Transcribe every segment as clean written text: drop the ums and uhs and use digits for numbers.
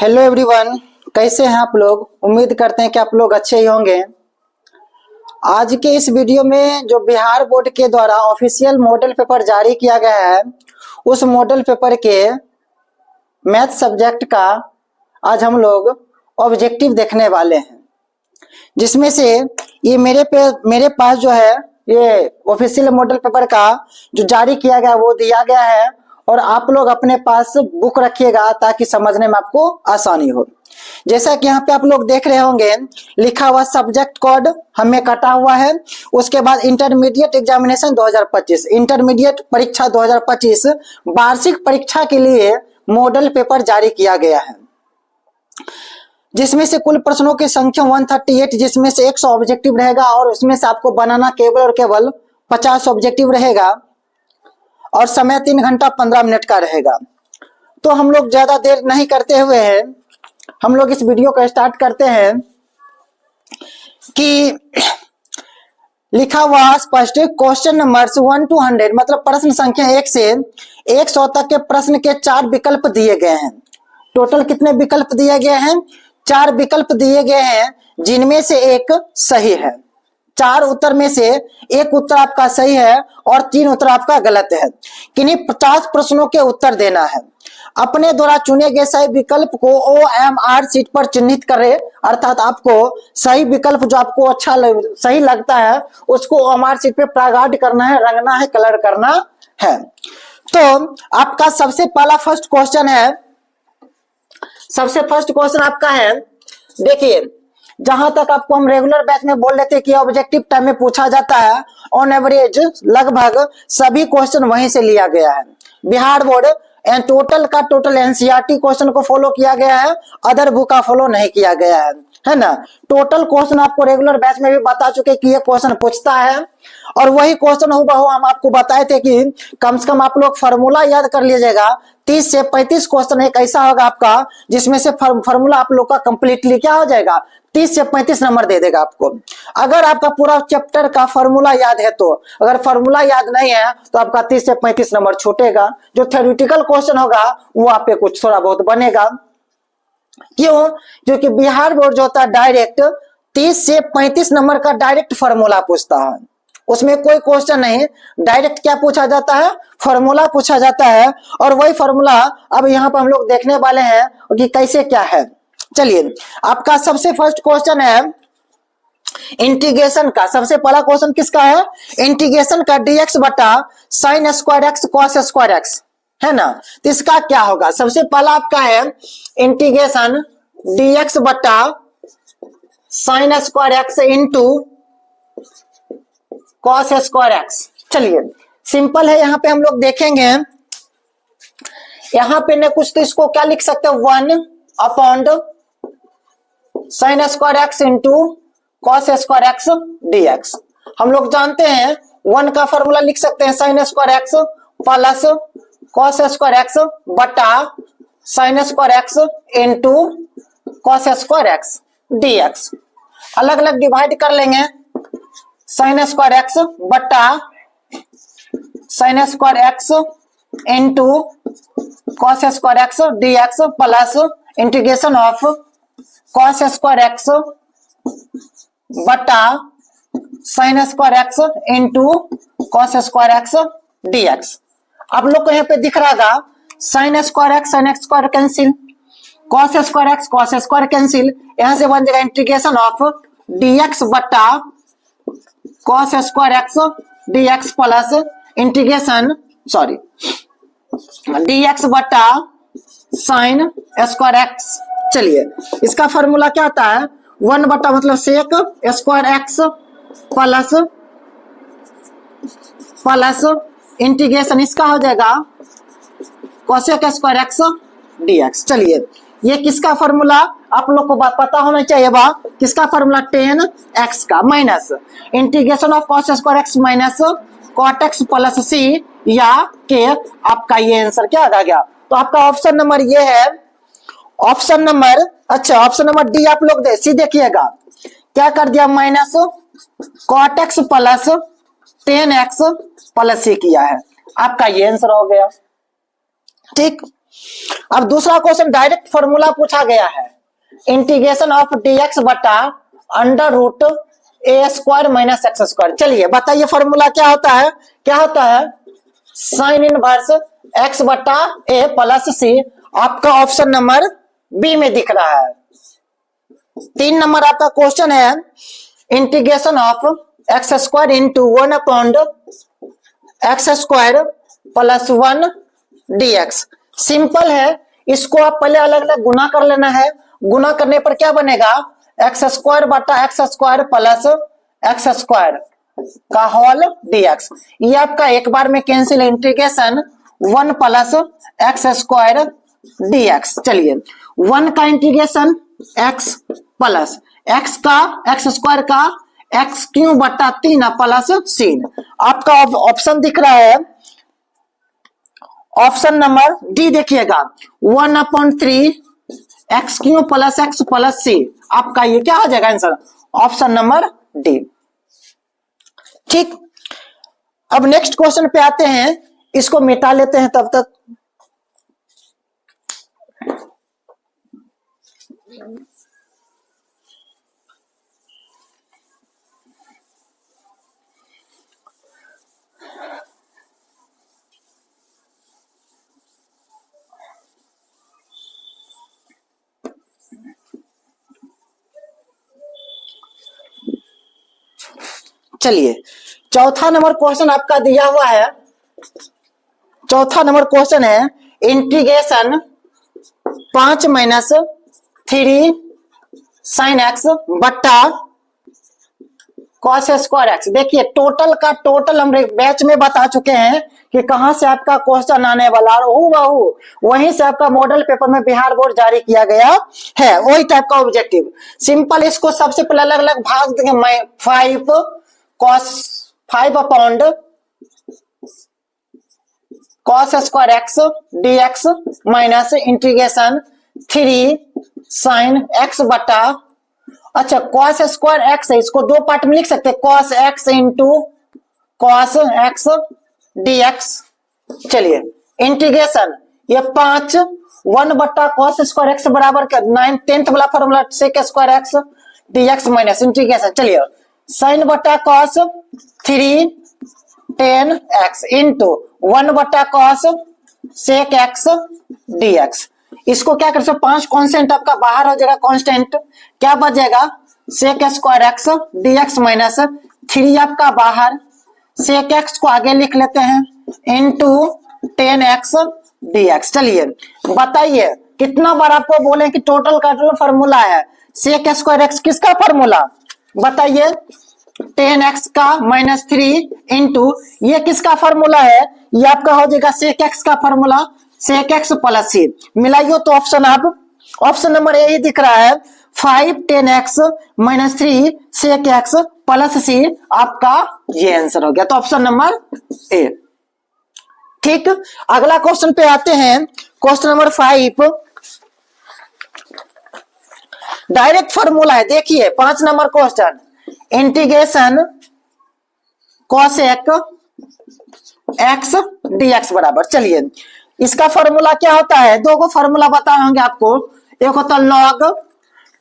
Hello everyone, कैसे हैं आप लोग। उम्मीद करते हैं कि आप लोग अच्छे ही होंगे। आज के इस वीडियो में जो बिहार बोर्ड के द्वारा ऑफिशियल मॉडल पेपर जारी किया गया है, उस मॉडल पेपर के मैथ सब्जेक्ट का आज हम लोग ऑब्जेक्टिव देखने वाले हैं, जिसमें से ये मेरे पास जो है ये ऑफिशियल मॉडल पेपर का जो जारी किया गया वो दिया गया है, और आप लोग अपने पास बुक रखिएगा ताकि समझने में आपको आसानी हो। जैसा कि यहाँ पे आप लोग देख रहे होंगे, लिखा हुआ सब्जेक्ट कोड हमें कटा हुआ है। उसके बाद इंटरमीडिएट एग्जामिनेशन 2025, इंटरमीडिएट परीक्षा 2025 वार्षिक परीक्षा के लिए मॉडल पेपर जारी किया गया है, जिसमें से कुल प्रश्नों की संख्या 138, जिसमें से 100 ऑब्जेक्टिव रहेगा और उसमें से आपको बनाना केवल और केवल 50 ऑब्जेक्टिव रहेगा, और समय 3 घंटा 15 मिनट का रहेगा। तो हम लोग ज्यादा देर नहीं करते हुए हैं, हम लोग इस वीडियो को स्टार्ट करते हैं। कि लिखा हुआ स्पष्ट क्वेश्चन नंबर्स 1 to 100, मतलब प्रश्न संख्या 1 से 100 तक के प्रश्न के 4 विकल्प दिए गए हैं। टोटल कितने विकल्प दिए गए हैं? 4 विकल्प दिए गए हैं, जिनमें से एक सही है। 4 उत्तर में से एक उत्तर आपका सही है और 3 उत्तर आपका गलत है। किन्हीं 50 प्रश्नों के उत्तर देना है। अपने द्वारा चुने गए सही विकल्प को OMR शीट पर चिन्हित करें, अर्थात आपको सही विकल्प जो आपको सही लगता है उसको OMR शीट पे प्रगाढ़ करना है, रंगना है, कलर करना है। तो आपका सबसे पहला फर्स्ट क्वेश्चन आपका है, देखिए, जहां तक आपको हम रेगुलर बैच में बोल रहे थे कि ऑब्जेक्टिव टाइम में पूछा जाता है, ऑन एवरेज लगभग सभी क्वेश्चन वहीं से लिया गया है। Bihar board total NCERT question को फॉलो किया गया है, अदर बुक का फॉलो नहीं किया गया है ना। टोटल क्वेश्चन आपको रेगुलर बैच में भी बता चुके कि ये क्वेश्चन पूछता है, और वही क्वेश्चन हुबहू हम आपको बताए थे कि कम से कम आप लोग फॉर्मूला याद कर लीजिएगा। 30 से 35 क्वेश्चन एक ऐसा होगा आपका जिसमें से फॉर्मूला आप लोग का कंप्लीटली क्या हो जाएगा, 30 से 35 नंबर दे देगा आपको, अगर आपका पूरा चैप्टर का फॉर्मूला याद है तो। अगर फॉर्मूला याद नहीं है तो आपका 30 से 35 नंबर छूटेगा। जो थ्योरेटिकल क्वेश्चन होगा वो आप पे कुछ थोड़ा बहुत बनेगा। क्यों? क्योंकि बिहार बोर्ड जो होता है डायरेक्ट 30 से 35 नंबर का डायरेक्ट फॉर्मूला पूछता है, उसमें कोई क्वेश्चन नहीं, डायरेक्ट क्या पूछा जाता है, फॉर्मूला पूछा जाता है। और वही फॉर्मूला अब यहाँ पर हम लोग देखने वाले हैं कि कैसे क्या है। चलिए, आपका सबसे फर्स्ट क्वेश्चन है इंटीग्रेशन का। सबसे पहला क्वेश्चन किसका है? इंटीग्रेशन का dx बटा sine square x cos square x, है ना। तो इसका क्या होगा? सबसे पहला आपका है इंटीग्रेशन dx बटा sine square x into cos square x. चलिए, सिंपल है। यहां पे हम लोग देखेंगे, यहां पे ने कुछ तो इसको क्या लिख सकते हैं, 1 upon sine square x into cos square x dx। हम लोग जानते हैं 1 का फॉर्मूला लिख सकते हैं sine square x plus cos square x बटा sine square x into cos square x dx। अलग अलग डिवाइड कर लेंगे, साइन स्क्वायर एक्स बटा sine square x into cos square x dx plus integration of cos square x बटा sine square x into cos square x dx। आप लोग को यहाँ पे दिख रहा था sine x square cancel, cos square cancel, यहां से बन जाएगा इंटीग्रेशन ऑफ dx बटा cos square x dx plus integration dx बटा साइन स्क्वायर एक्स। चलिए, इसका फॉर्मूला क्या आता है, 1 बटा मतलब sec square x plus integration इसका हो जाएगा कोसेक स्क्वायर एक्स dx। चलिए, ये किसका फॉर्मूला आप लोग को बात पता होना चाहिए बा, किसका फॉर्मूला, tan x का minus integration of cos square x minus cot x plus c या k। आपका ये आंसर क्या आ गया? तो आपका ऑप्शन नंबर ये है, ऑप्शन नंबर डी आप लोग सी देखिएगा, क्या कर दिया, minus cot x plus tan x plus c किया है, आपका ये आंसर हो गया। ठीक, अब दूसरा क्वेश्चन डायरेक्ट फॉर्मूला पूछा गया है, इंटीग्रेशन ऑफ dx बटा अंडर रूट ए स्क्वायर माइनस एक्स स्क्वायर। चलिए बताइए फॉर्मूला क्या होता है, क्या होता है, साइन इनवर्स एक्स बटा ए प्लस सी। आपका ऑप्शन नंबर बी में दिख रहा है। 3 नंबर आपका क्वेश्चन है, integration of x square into 1 x square plus 1 dx। Simple है, इसको आप पहले अलग अलग गुना कर लेना है। गुना करने पर क्या बनेगा, एक्स स्क्वायर बटा x square plus X square का होल dx। ये आपका एक बार में cancel, integration 1 plus X square dx। चलिए 1 का इंटीग्रेशन x प्लस x का एक्स स्क्वायर का एक्स क्यूब बटा 3 प्लस sin। आपका ऑप्शन दिख रहा है, ऑप्शन नंबर डी देखिएगा, 1/3 x cube plus x plus C. आपका ये क्या आ जाएगा आंसर, ऑप्शन नंबर डी। ठीक, अब नेक्स्ट क्वेश्चन पे आते हैं, इसको मिटा लेते हैं तब तक। चलिए चौथा नंबर क्वेश्चन आपका दिया हुआ है। चौथा नंबर क्वेश्चन है, इंटीग्रेशन 5 माइनस 3 साइन एक्स बट्टा कॉस स्क्वायर एक्स। देखिए टोटल का टोटल हम बैच में बता चुके हैं कि कहां से आपका क्वेश्चन आने वाला, और वहीं से आपका मॉडल पेपर में बिहार बोर्ड जारी किया गया है, वही टाइप का ऑब्जेक्टिव। सिंपल, इसको सबसे पहले अलग अलग भाग देंगे। मैं 5 cos 5 upon cos square x dx minus integration 3 sine x बटा, अच्छा cos स्क्वायर एक्स है, इसको 2 पार्ट में लिख सकते हैं, cos x into cos x dx। चलिए इंटीग्रेशन ये 5 1 बटा cos स्क्वायर एक्स बराबर 9 10th वाला formula sec square x dx minus integration, चलिए साइन बटा cos 3 10 x इंटू 1 बटा cos sec x dx। इसको क्या कर सकते, 5 कांस्टेंट आपका बाहर हो जाएगा, कांस्टेंट क्या बच जाएगा, sec square x dx minus 3 आपका बाहर, sec x को आगे लिख लेते हैं इंटू 10x dx। चलिए बताइए कितना बार आपको बोले कि टोटल का टोटल फॉर्मूला है, sec स्क्वायर एक्स किसका फॉर्मूला बताइए, 10x का माइनस 3 इंटू ये किसका फॉर्मूला है, ये आपका हो जाएगा sec x का फॉर्मूला, sec x प्लस सी। मिलाइयो तो ऑप्शन, आप ऑप्शन नंबर ए ही दिख रहा है, 5 10x minus 3 sec x plus C. आपका ये आंसर हो गया, तो ऑप्शन नंबर ए। ठीक, अगला क्वेश्चन पे आते हैं, क्वेश्चन नंबर 5 डायरेक्ट फॉर्मूला है। देखिए 5 number question, integration cosec x dx बराबर। चलिए इसका फॉर्मूला क्या होता है, 2 को फॉर्मूला बताए होंगे आपको, एक होता है log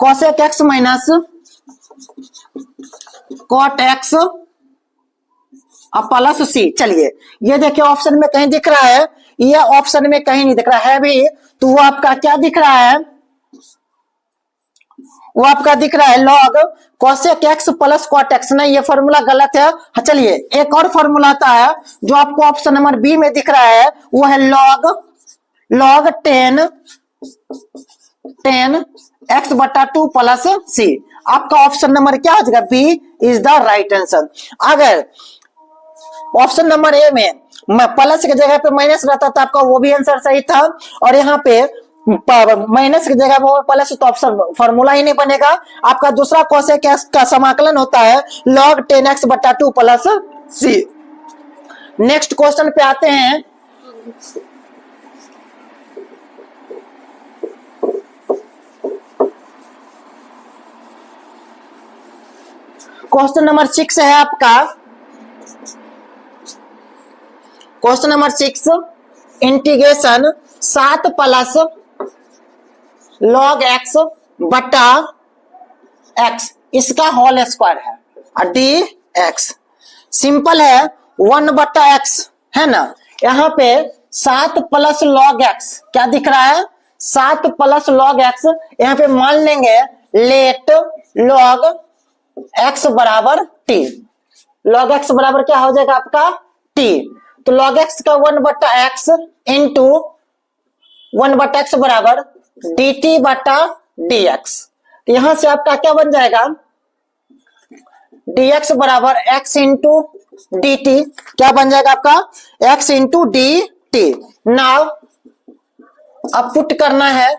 cosec x minus cot x plus C. चलिए ये देखिए ऑप्शन में कहीं दिख रहा है, ये ऑप्शन में कहीं नहीं दिख रहा है भी, तो वो आपका क्या दिख रहा है, वो आपका दिख रहा है log cosec x plus cot x। नहीं, ये फॉर्मूला गलत है। चलिए एक और फॉर्मूला आता है जो आपको ऑप्शन नंबर बी में दिख रहा है, वो है log 10 x बटा 2 प्लस सी। आपका ऑप्शन नंबर क्या हो जाएगा, B is the right answer. अगर ऑप्शन नंबर ए में प्लस की जगह पे माइनस रहता था, आपका वो भी आंसर सही था, और यहाँ पे माइनस की जगह वो प्लस, तो ऑप्शन फॉर्मूला ही नहीं बनेगा। आपका दूसरा cosec x का समाकलन होता है log 10x बटा 2 प्लस सी। नेक्स्ट क्वेश्चन पे आते हैं, क्वेश्चन नंबर 6 है आपका, question number 6 integration 7 plus log x बटा x इसका होल स्क्वायर है और dx सिंपल है 1 बटा x है ना। यहाँ पे 7 प्लस log x क्या दिख रहा है 7 प्लस log x यहाँ पे मान लेंगे लेट log x बराबर t। log x बराबर क्या हो जाएगा आपका t। तो log x का 1 बटा x इंटू 1 बटा x बराबर dt बटा dx। तो यहां से आपका क्या बन जाएगा dx बराबर x इंटू dt क्या बन जाएगा आपका x इंटू dt। नाउ अब पुट करना है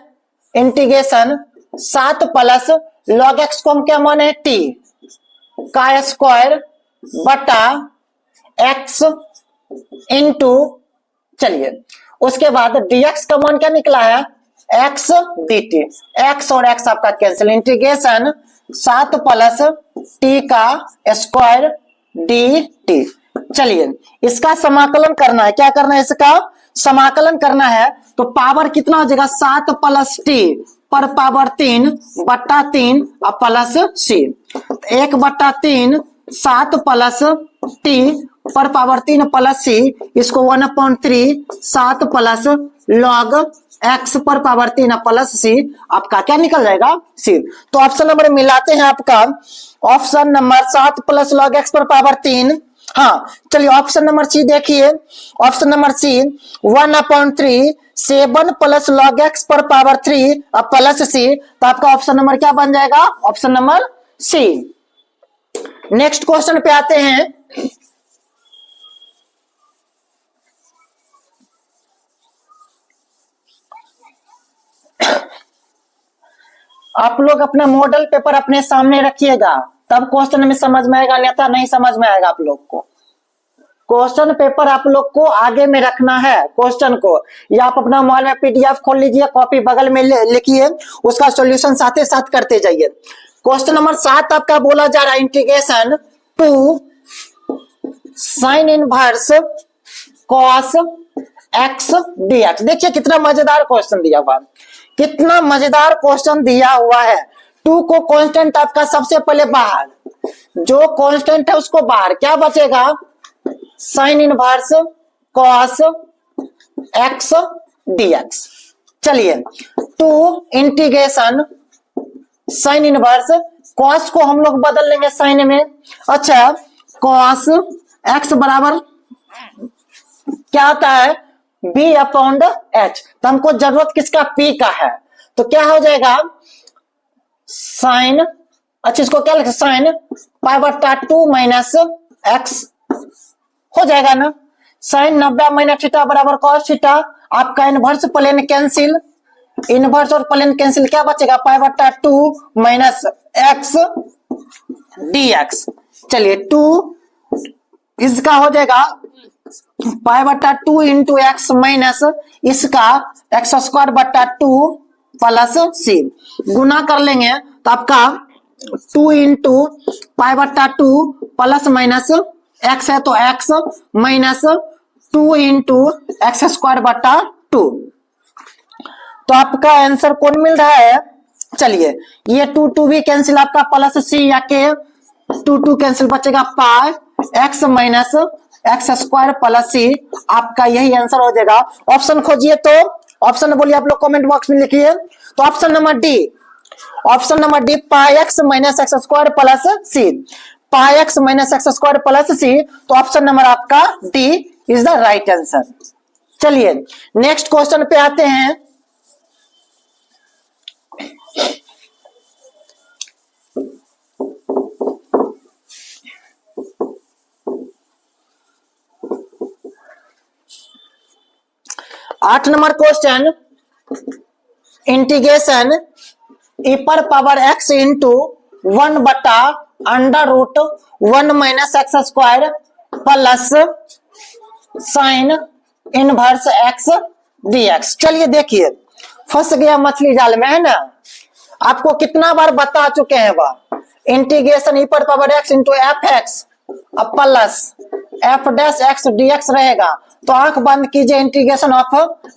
इंटीग्रेशन 7 प्लस log x को हम क्या माने t का स्क्वायर बटा x इंटू चलिए उसके बाद dx का मान क्या निकला है x dt x और x आपका कैंसिल इंटीग्रेशन 7 प्लस t का स्क्वायर dt। चलिए इसका समाकलन करना है क्या करना है इसका समाकलन करना है तो पावर कितना हो जाएगा 7 प्लस t पर पावर 3 बट्टा 3 और प्लस c 1 बट्टा 3 7 प्लस t पर पावर 3 प्लस c इसको 1/3 7 प्लस log x पर पावर 3 प्लस c आपका क्या निकल जाएगा c। तो ऑप्शन नंबर मिलाते हैं आपका option number 7 plus log x पर पावर 3। हाँ चलिए ऑप्शन नंबर सी देखिए option number C 1/3 7 plus log x पर पावर 3 प्लस c। तो आपका ऑप्शन नंबर क्या बन जाएगा option number C. Next question पे आते हैं आप लोग अपना मॉडल पेपर अपने सामने रखिएगा तब क्वेश्चन में समझ में आएगा अन्यथा नहीं समझ में आएगा। आप लोग को क्वेश्चन पेपर आप लोग को आगे में रखना है क्वेश्चन को या आप अपना मोबाइल में पीडीएफ खोल लीजिए कॉपी बगल में लिखिए उसका सॉल्यूशन साथ ही साथ करते जाइए। क्वेश्चन नंबर 7 आपका बोला जा रहा है integration 2 sine inverse cos x dx। देखिए कितना मजेदार क्वेश्चन दिया हुआ कितना मजेदार क्वेश्चन दिया हुआ है। 2 को कांस्टेंट आपका सबसे पहले बाहर जो कांस्टेंट है उसको बाहर क्या बचेगा sine inverse cos x dx। चलिए 2 इंटीग्रेशन साइन इनवर्स कॉस को हम लोग बदल लेंगे साइन में। अच्छा कॉस x बराबर क्या आता है b अपॉन h। तो हमको जरूरत किसका p का है तो क्या हो जाएगा साइन अच्छा इसको क्या लिखे साइन पाई बटा 2 माइनस x हो जाएगा ना। साइन 90 माइनस थीटा बराबर कॉस थीटा आपका इनवर्स प्लेन कैंसिल इनवर्स और प्लेन कैंसिल क्या बचेगा पाई बटा 2 माइनस x dx। चलिए 2 इसका हो जाएगा पाई बटा 2 इंटू एक्स माइनस इसका एक्स स्क्वायर बटा 2 प्लस c गुना कर लेंगे तो आपका 2 इंटू पाई बटा 2 प्लस माइनस एक्स है तो x minus 2 into x square बटा 2। तो आपका आंसर कौन मिल रहा है चलिए ये 2 भी कैंसिल आपका प्लस c या के 2 कैंसिल बचेगा pi x minus x square plus c आपका यही आंसर हो जाएगा। ऑप्शन खोजिए तो ऑप्शन बोलिए आप लोग कमेंट बॉक्स में लिखिए। तो option number D pi x minus x square plus c pi x minus x square plus c। तो ऑप्शन नंबर आपका D is the right answer. चलिए नेक्स्ट क्वेश्चन पे आते हैं। आठ नंबर क्वेश्चन इंटीग्रेशन e पर पावर x इंटू 1 बटा under root 1 minus x square plus sine inverse x dx। चलिए देखिए फंस गया मछली जाल में है ना। आपको कितना बार बता चुके हैं वह इंटीग्रेशन e पर power x into F X plus F dash X dx रहेगा। तो आंख बंद कीजिए, integration of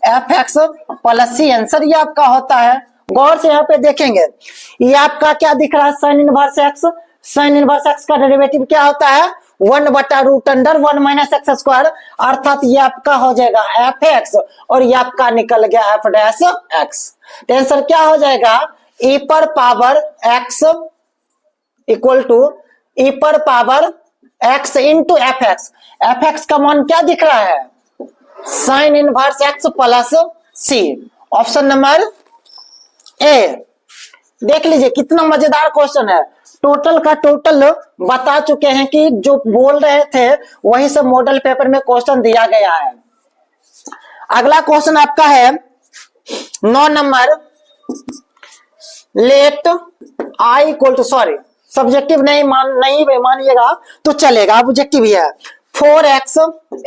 F X plus C, answer ये आपका होता है। गौर से यहाँ पे देखेंगे, ये आपका क्या दिख रहा है, sine inverse x. Sign inverse x का डेरिवेटिव क्या होता है, 1/√1 माइनस एक्स स्क्वायर, अर्थात ये आपका हो जाएगा एफ एक्स और ये आपका निकल गया एफ डैश एक्स। तो आंसर क्या हो जाएगा, e पर power x equal to e पर power x into F X. F X का मान क्या दिख रहा है, sine inverse X plus C, option number A. देख लीजिए कितना मजेदार क्वेश्चन है, टोटल का टोटल बता चुके हैं कि जो बोल रहे थे वही सब मॉडल पेपर में क्वेश्चन दिया गया है। अगला क्वेश्चन आपका है 9 number, let I equal to, sorry subjective नहीं मानिएगा तो चलेगा, ऑब्जेक्टिव ही है, 4x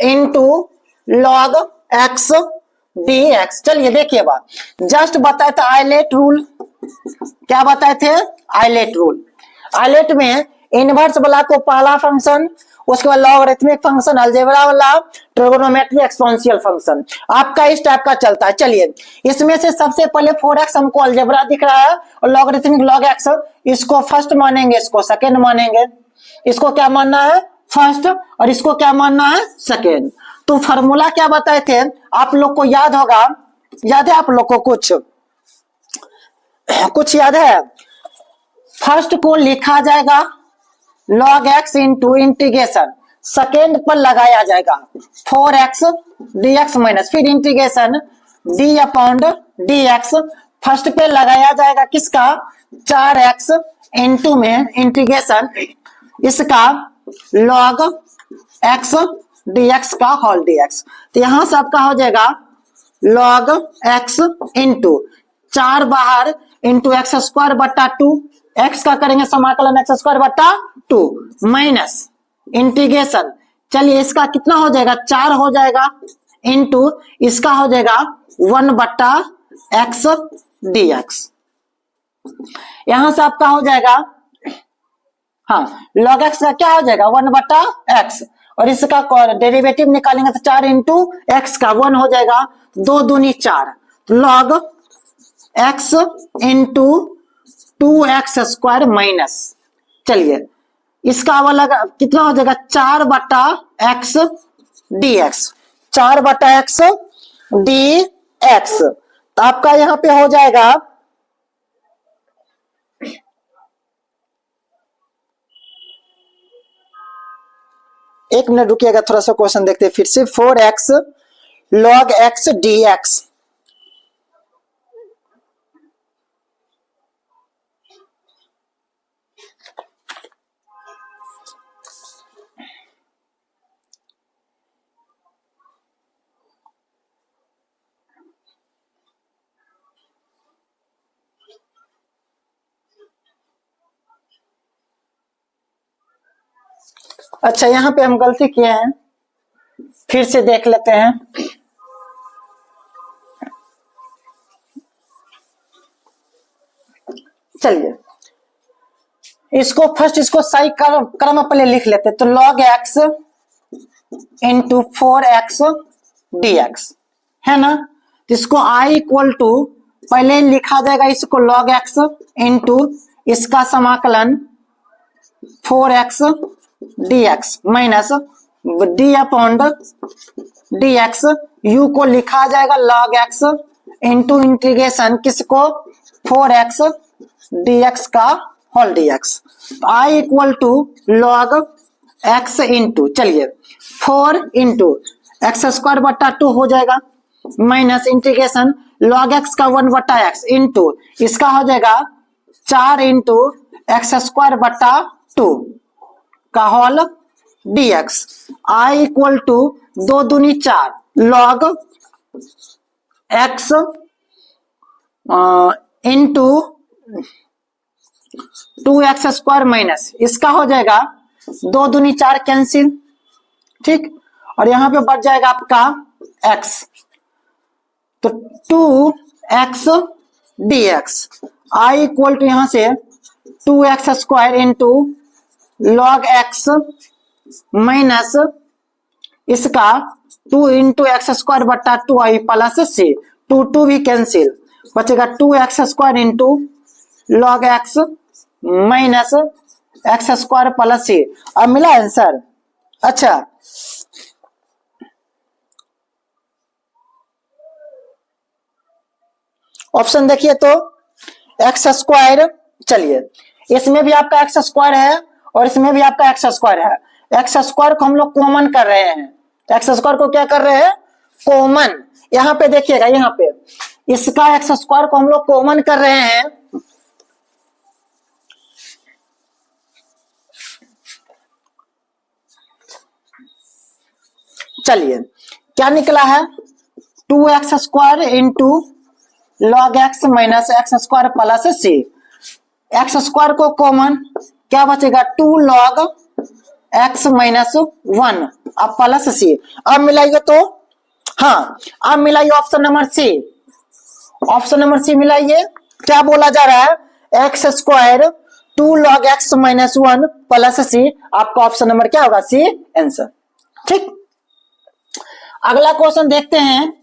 into log X D x. चलिए देखिए बात, जस्ट बताए थे आइलेट रूल, क्या बताए थे, आइलेट रूल। आइलेट में इनवर्स वाला को पहला फंक्शन, उसके बाद लॉगरिथमिक फंक्शन, अलजेब्रा वाला, ट्रिगोनोमेट्री, एक्सपोनेंशियल फंक्शन, आपका इस टाइप का चलता है। चलिए इसमें से सबसे पहले 4x हमको अलजेब्रा दिख रहा है और लॉगरिथमिक लॉग एक्स, इसको फर्स्ट मानेंगे, इसको सेकेंड मानेंगे, इसको क्या मानना है फर्स्ट और इसको क्या मानना है सेकेंड। तो फॉर्मूला क्या बताए थे आप लोग को याद होगा, याद है आप लोग को, कुछ याद है। फर्स्ट को लिखा जाएगा log x into integration, second पर लगाया जाएगा 4x dx माइनस, फिर integration d upon dx, first पे लगाया जाएगा किसका, 4x इंटू में इंटीग्रेशन इसका log x dx का होल dx। तो यहां से आपका हो जाएगा log x इंटू 4 बाहर इंटू एक्स स्क्वायर बट्टा 2, एक्स का करेंगे समाकलन एक्स स्क्वायर बट्टा 2 माइनस इंटीग्रेशन, चलिए इसका कितना हो जाएगा 4 हो जाएगा, इंटू इसका हो जाएगा 1/x dx। यहां से आपका हो जाएगा, हाँ log x का क्या हो जाएगा 1/x और इसका डेरिवेटिव निकालेंगे तो 4 इंटू एक्स का 1 हो जाएगा, 2 दूनी 4, log x इंटू 2x स्क्वायर माइनस, चलिए इसका वाला कितना हो जाएगा 4/x dx, 4/x dx। तो आपका यहां पे हो जाएगा, एक मिनट रुकिएगा, थोड़ा सा क्वेश्चन देखते हैं फिर से। 4x log x dx, अच्छा यहां पे हम गलती किए हैं, फिर से देख लेते हैं। चलिए इसको फर्स्ट, इसको सही क्रम पहले लिख लेते, तो log x into 4x dx है ना। तो इसको i इक्वल टू पहले लिखा जाएगा, इसको log x इंटू इसका समाकलन 4x dx minus d upon dx, u को लिखा जाएगा log x इंटू इंटीग्रेशन किसको 4x dx का whole dx। i equal to log x into, चलिए 4 इंटू एक्स स्क्वायर बट्टा 2 हो जाएगा माइनस इंटीग्रेशन log x का 1/x इंटू इसका हो जाएगा 4 इंटू एक्स स्क्वायर बट्टा 2 का whole dx। i equal to 2 दूनी 4 log x इंटू 2x स्क्वायर माइनस इसका हो जाएगा 2 दूनी 4 कैंसिल, ठीक, और यहां पे बढ़ जाएगा आपका x, तो 2x dx। i equal to यहां से 2x square into log x minus इसका 2 इंटू एक्स स्क्वायर बट्टा 2i प्लस सी, 2 भी कैंसिल, बचेगा 2x square into log x minus x square plus C. अब मिला आंसर। अच्छा, ऑप्शन देखिए तो एक्स स्क्वायर, चलिए इसमें भी आपका एक्स स्क्वायर है और इसमें भी आपका एक्स स्क्वायर है। एक्स स्क्वायर को हम लोग कॉमन कर रहे हैं, एक्स स्क्वायर को क्या कर रहे हैं, कॉमन। यहां पे देखिएगा, यहां पे इसका एक्स स्क्वायर को हम लोग कॉमन कर रहे हैं, चलिए क्या निकला है, 2x square into log x minus x square plus C. X square को कॉमन, क्या बचेगा 2 लॉग एक्स माइनस 1 अब प्लस सी। अब मिलाइए तो, हाँ अब मिलाइए option number C, option number C मिलाइए। क्या बोला जा रहा है, x square 2 log x minus 1 plus C. आपका ऑप्शन नंबर क्या होगा, सी आंसर। ठीक, अगला क्वेश्चन देखते हैं।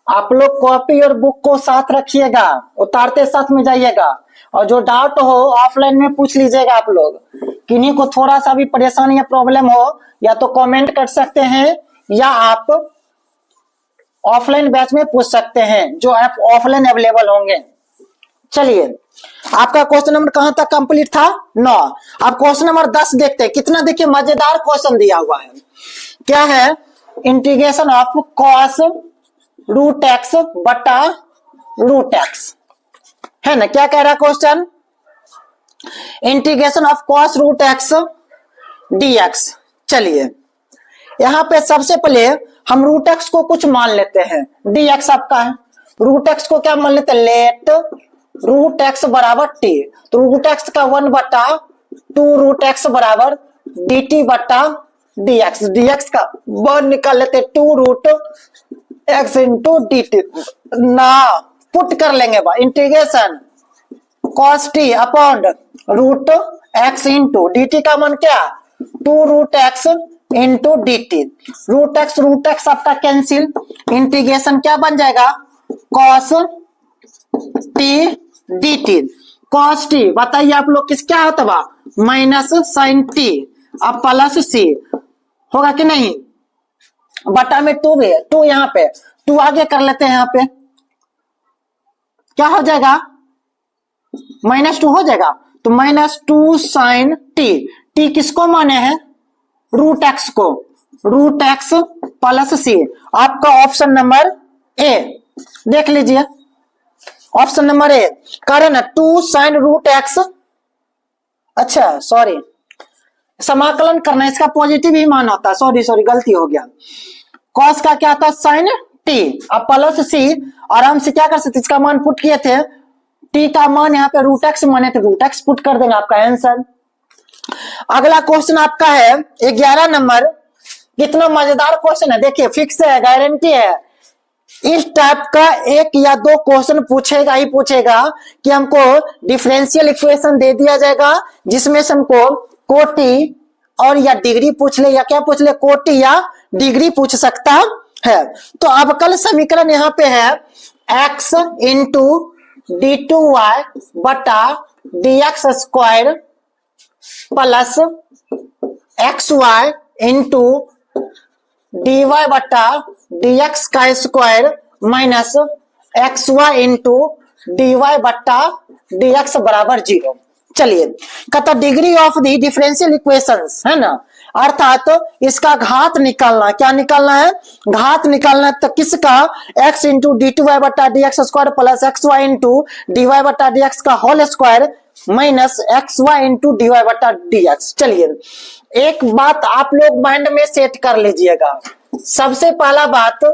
आप लोग कॉपी और बुक को साथ रखिएगा, उतारते साथ में जाइएगा, और जो डाउट हो ऑफलाइन में पूछ लीजिएगा। आप लोग किन्हीं को थोड़ा सा भी परेशानी या प्रॉब्लम हो, या तो कमेंट कर सकते हैं या आप ऑफलाइन बैच में पूछ सकते हैं, जो ऐप ऑफलाइन अवेलेबल होंगे। चलिए, आपका क्वेश्चन नंबर कहां तक कंप्लीट था, 9। अब क्वेश्चन नंबर 10 देखते हैं। कितना देखिए मजेदार क्वेश्चन दिया हुआ है। क्या है, integration of cos root X बटा रूट एक्स, है ना। क्या कह रहा है question, integration of cos root X dx। चलिए यहां पे सबसे पहले हम रूट एक्स को कुछ मान लेते हैं, dx आपका है, रूट एक्स को क्या मान लेते हैं, लेट रूट एक्स बराबर टी। तो रूट एक्स का 1 बटा 2 रूट एक्स बराबर dt बटा dx, dx का 1 निकाल लेते 2 रूट एक्स इंटू dt ना, पुट कर लेंगे बा, integration cos t upon root X into dt का मान क्या 2 root X into dt। Root X आपका कैंसिल, इंटीग्रेशन क्या बन जाएगा, cos t dt। cos t बताइए आप लोग किस क्या होता है, माइनस साइन t, अब प्लस c होगा कि नहीं, बटा में 2 भी है, 2 यहाँ पे 2 आगे कर लेते हैं, यहाँ पे क्या हो जाएगा, -2 हो जाएगा। तो -2 साइन टी किसको माने हैं, रूट एक्स को, रूट एक्स प्लस सी। आपका ऑप्शन नंबर ए देख लीजिए, ऑप्शन नंबर ए कारण 2 साइन रूट एक्स, अच्छा सॉरी समाकलन करना, इसका पॉजिटिव ही मान होता है, सॉरी गलती हो गया। कॉस का क्या था, साइन टी, अब प्लस सी, आराम से क्या कर सकते, इसका मान पुट किए थे, टी का मान यहाँ पे रूट एक्स माने थे, रूट एक्स पुट कर देंगे, आपका आंसर। अगला क्वेश्चन आपका है 11 नंबर। कितना मजेदार क्वेश्चन है, देखिए फिक्स है, गारंटी है। इस टाइप का 1 या 2 क्वेश्चन पूछेगा ही पूछेगा कि हमको डिफरेंशियल इक्वेशन दे दिया जाएगा, जिसमें से हमको कोटि और या डिग्री पूछ ले, या क्या पूछ ले, कोटि या डिग्री पूछ सकता है। तो अवकल समीकरण यहाँ पे है x इंटू d2y बटा dx square plus xy into dy बटा dx का square minus xy into dy बटा dx बराबर 0। चलिए, कहता degree of the differential equations, है ना, अर्थात इसका घात निकालना, क्या निकालना है, घात निकालना है। तो किसका, x into d two y बटा d x square plus x y into D y बटा डी एक्स का whole square minus x y into D y बटा डी एक्स। चलिए एक बात आप लोग माइंड में सेट कर लीजिएगा, सबसे पहला बात,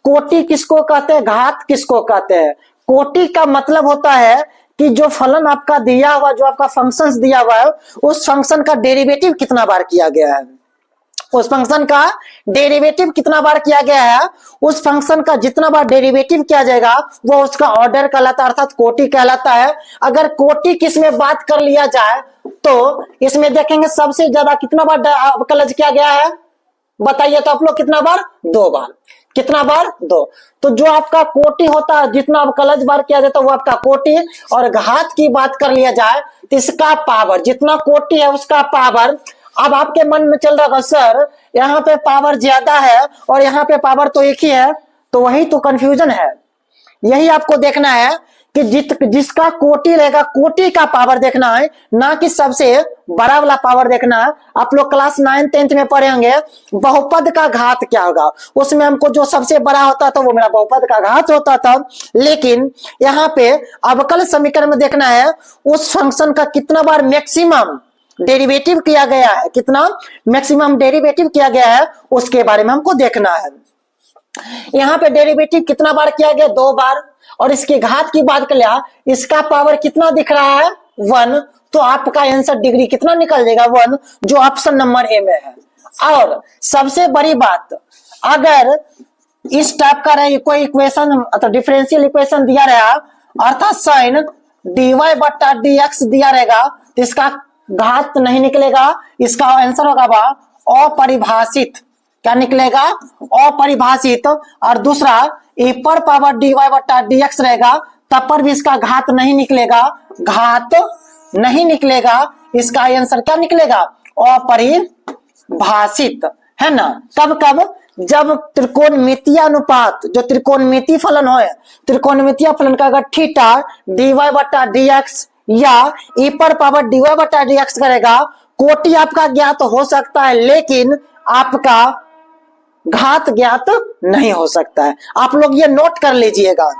कोटि किसको कहते हैं, घात किसको कहते हैं। कोटि का मतलब होता है कि जो फलन आपका दिया हुआ, जो आपका फंक्शंस दिया हुआ है, उस फंक्शन का डेरिवेटिव कितना बार किया गया है। उस फंक्शन का डेरिवेटिव कितना बार किया गया है, उस फंक्शन का जितना बार डेरिवेटिव किया जाएगा वो उसका ऑर्डर कहलाता है, अर्थात कोटि कहलाता है। अगर कोटि किस में बात कर लिया जाए तो इसमें देखेंगे सबसे ज्यादा कितना बार अवकलज किया गया है, बताइए तो आप लोग, कितना बार? 2 बार। कितना बार? 2। तो जो आपका कोटि होता है, जितना अवकलज बार किया जाता है वो आपका कोटि, और घात की बात कर लिया जाए तो इसका पावर, जितना कोटि है उसका पावर। अब आपके मन में चल रहा होगा सर यहाँ पे पावर ज्यादा है और यहाँ पे पावर तो एक ही है, तो वही तो कंफ्यूजन है। यही आपको देखना है कि जिसका कोटि रहेगा कोटि का पावर देखना है, ना कि सबसे बड़ा वाला पावर देखना है। आप लोग क्लास 9th 10th में पढ़े होंगे बहुपद का घात क्या होगा, उसमें हमको जो सबसे बड़ा होता था वो मेरा बहुपद का घात होता था। लेकिन यहाँ पे अवकल समीकरण में देखना है उस फंक्शन का कितना बार मैक्सिमम डेरिवेटिव किया गया है, कितना मैक्सिमम डेरिवेटिव किया गया है उसके बारे में हमको देखना है। यहाँ पे डेरिवेटिव कितना बार किया गया? 2 बार। और इसकी घात की बात कर लिया, इसका पावर कितना दिख रहा है? 1। तो आपका आंसर डिग्री कितना निकल जाएगा? 1, जो ऑप्शन नंबर ए में है। और सबसे बड़ी बात, अगर इस टाइप का रहे कोई इक्वेशन अथवा डिफरेंशियल इक्वेशन दिया रहेगा, अर्थात साइन dy बट्टा dx दिया रहेगा, तो इसका घात नहीं निकलेगा, इसका आंसर होगा अपरिभाषित। क्या निकलेगा? अपरिभाषित। और दूसरा ए पर पावर dy बट्टा dx रहेगा, तब पर भी इसका घात नहीं निकलेगा, घात नहीं निकलेगा, इसका आंसर क्या निकलेगा? अपरिभाषित, है ना। कब कब? जब त्रिकोणमितीय अनुपात, जो त्रिकोणमितीय फलन हो, त्रिकोणमितीय फलन का अगर थीटा dy बट्टा dx या e पर पावर dy बट्टा dx करेगा, कोटि आपका ज्ञात हो सकता है लेकिन आपका घात ज्ञात नहीं हो सकता है। आप लोग ये नोट कर लीजिएगा।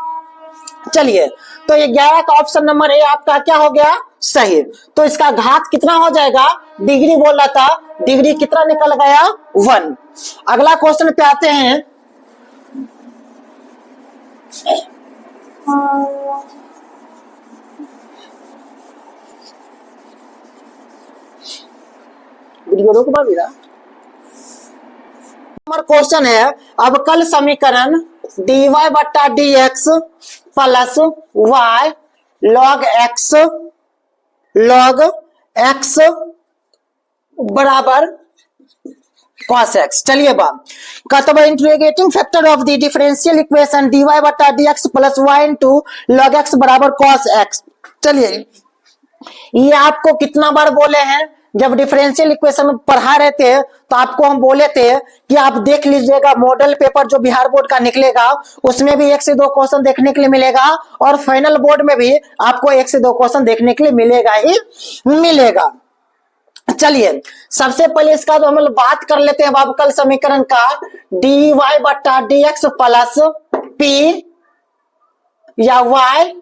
चलिए, तो ये 11 का ऑप्शन नंबर ए आपका क्या हो गया? सही। तो इसका घात कितना हो जाएगा? डिग्री बोल रहा था, डिग्री कितना निकल गया? 1। अगला क्वेश्चन पे आते हैं। वीडियो रोक बा मेरा। नंबर क्वेश्चन है अवकल समीकरण dy बट्टा dx plus y log x बराबर cos x। चलिए कहते integrating factor of the differential equation dy बट्टा dx plus y into log x बराबर cos x। चलिए, ये आपको कितना बार बोले हैं? जब डिफरेंशियल इक्वेशन पढ़ा रहे थे तो आपको हम बोले थे कि आप देख लीजिएगा मॉडल पेपर जो बिहार बोर्ड का निकलेगा उसमें भी 1 से 2 क्वेश्चन देखने के लिए मिलेगा, और फाइनल बोर्ड में भी आपको 1 से 2 क्वेश्चन देखने के लिए मिलेगा ही मिलेगा। चलिए, सबसे पहले इसका तो हम बात कर लेते हैं अवकल समीकरण का। dy बट्टा dx प्लस p या y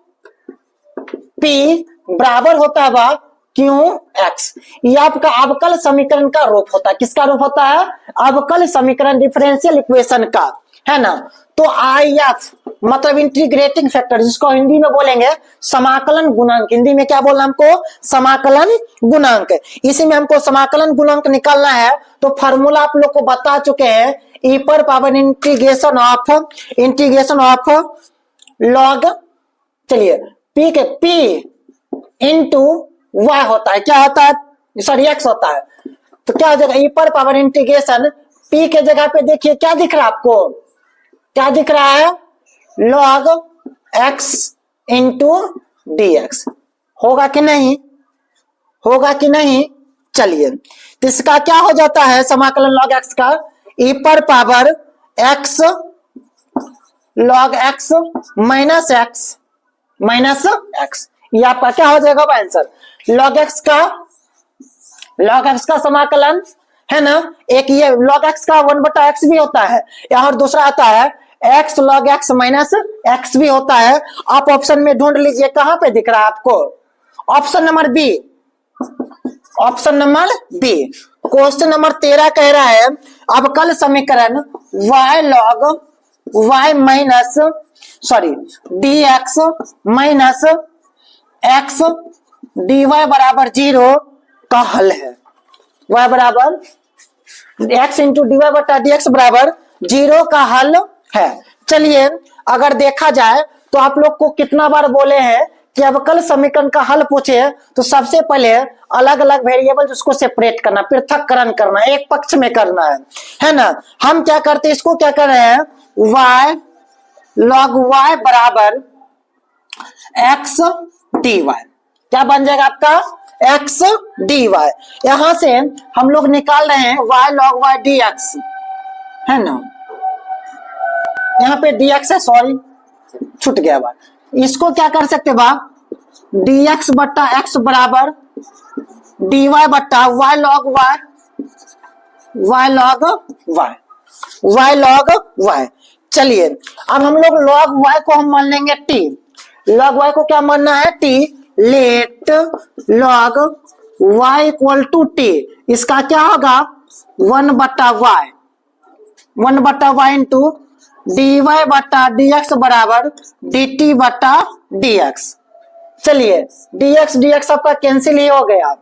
p बराबर होता है क्यों x। ये आपका अवकल समीकरण का रूप होता है। किसका रूप होता है? अवकल समीकरण डिफरेंशियल इक्वेशन का, है ना। तो IF मतलब इंटीग्रेटिंग फैक्टर, जिसको हिंदी में बोलेंगे समाकलन गुणांक। हिंदी में क्या बोलना हमको? समाकलन गुणांक। इसी में हमको समाकलन गुणांक निकालना है। तो फॉर्मूला आप लोग को बता चुके हैं, e पर पावर इंटीग्रेशन ऑफ लॉग, चलिए p के p इंटू y होता है, क्या होता है? सॉरी x होता है। तो क्या हो जाएगा? e पर पावर इंटीग्रेशन p के जगह पे देखिए क्या दिख रहा है आपको? क्या दिख रहा है? log x into dx। होगा कि नहीं? होगा कि नहीं? चलिए, तो इसका क्या हो जाता है समाकलन log x का? e पर power x log x minus x, ये आपका क्या हो जाएगा आंसर? log x का समाकलन, है ना। एक ये log x का 1/x भी होता है, और दूसरा आता है x log x minus x भी होता है। आप ऑप्शन में ढूंढ लीजिए कहां पे दिख रहा है आपको? Option number B. Question number 13 कह रहा है अवकल समीकरण y log y minus dx minus x dy बराबर 0 का हल है। y बराबर x इंटू डी वाई बटा डी एक्स बराबर 0 का हल है। चलिए अगर देखा जाए तो आप लोग को कितना बार बोले हैं कि अवकल समीकरण का हल पूछे तो सबसे पहले अलग अलग वेरिएबल उसको सेपरेट करना, पृथककरण करना, एक पक्ष में करना है ना। हम क्या करते हैं, इसको क्या कर रहे हैं, y log y बराबर x dy, क्या बन जाएगा आपका x dy। यहां से हम लोग निकाल रहे हैं y log y dx, है ना, यहाँ पे dx है, सॉरी छूट गया बात। इसको क्या कर सकते बा, dx बट्टा x बराबर dy बट्टा y log y, y log y, y log y। चलिए अब हम लोग log y को हम मान लेंगे t, log y को क्या मानना है t, let log y equal to t, इसका क्या होगा 1 बट्टा y इंटू dy बट्टा dx बराबर dt बट्टा dx। चलिए dx आपका कैंसिल ही हो गया।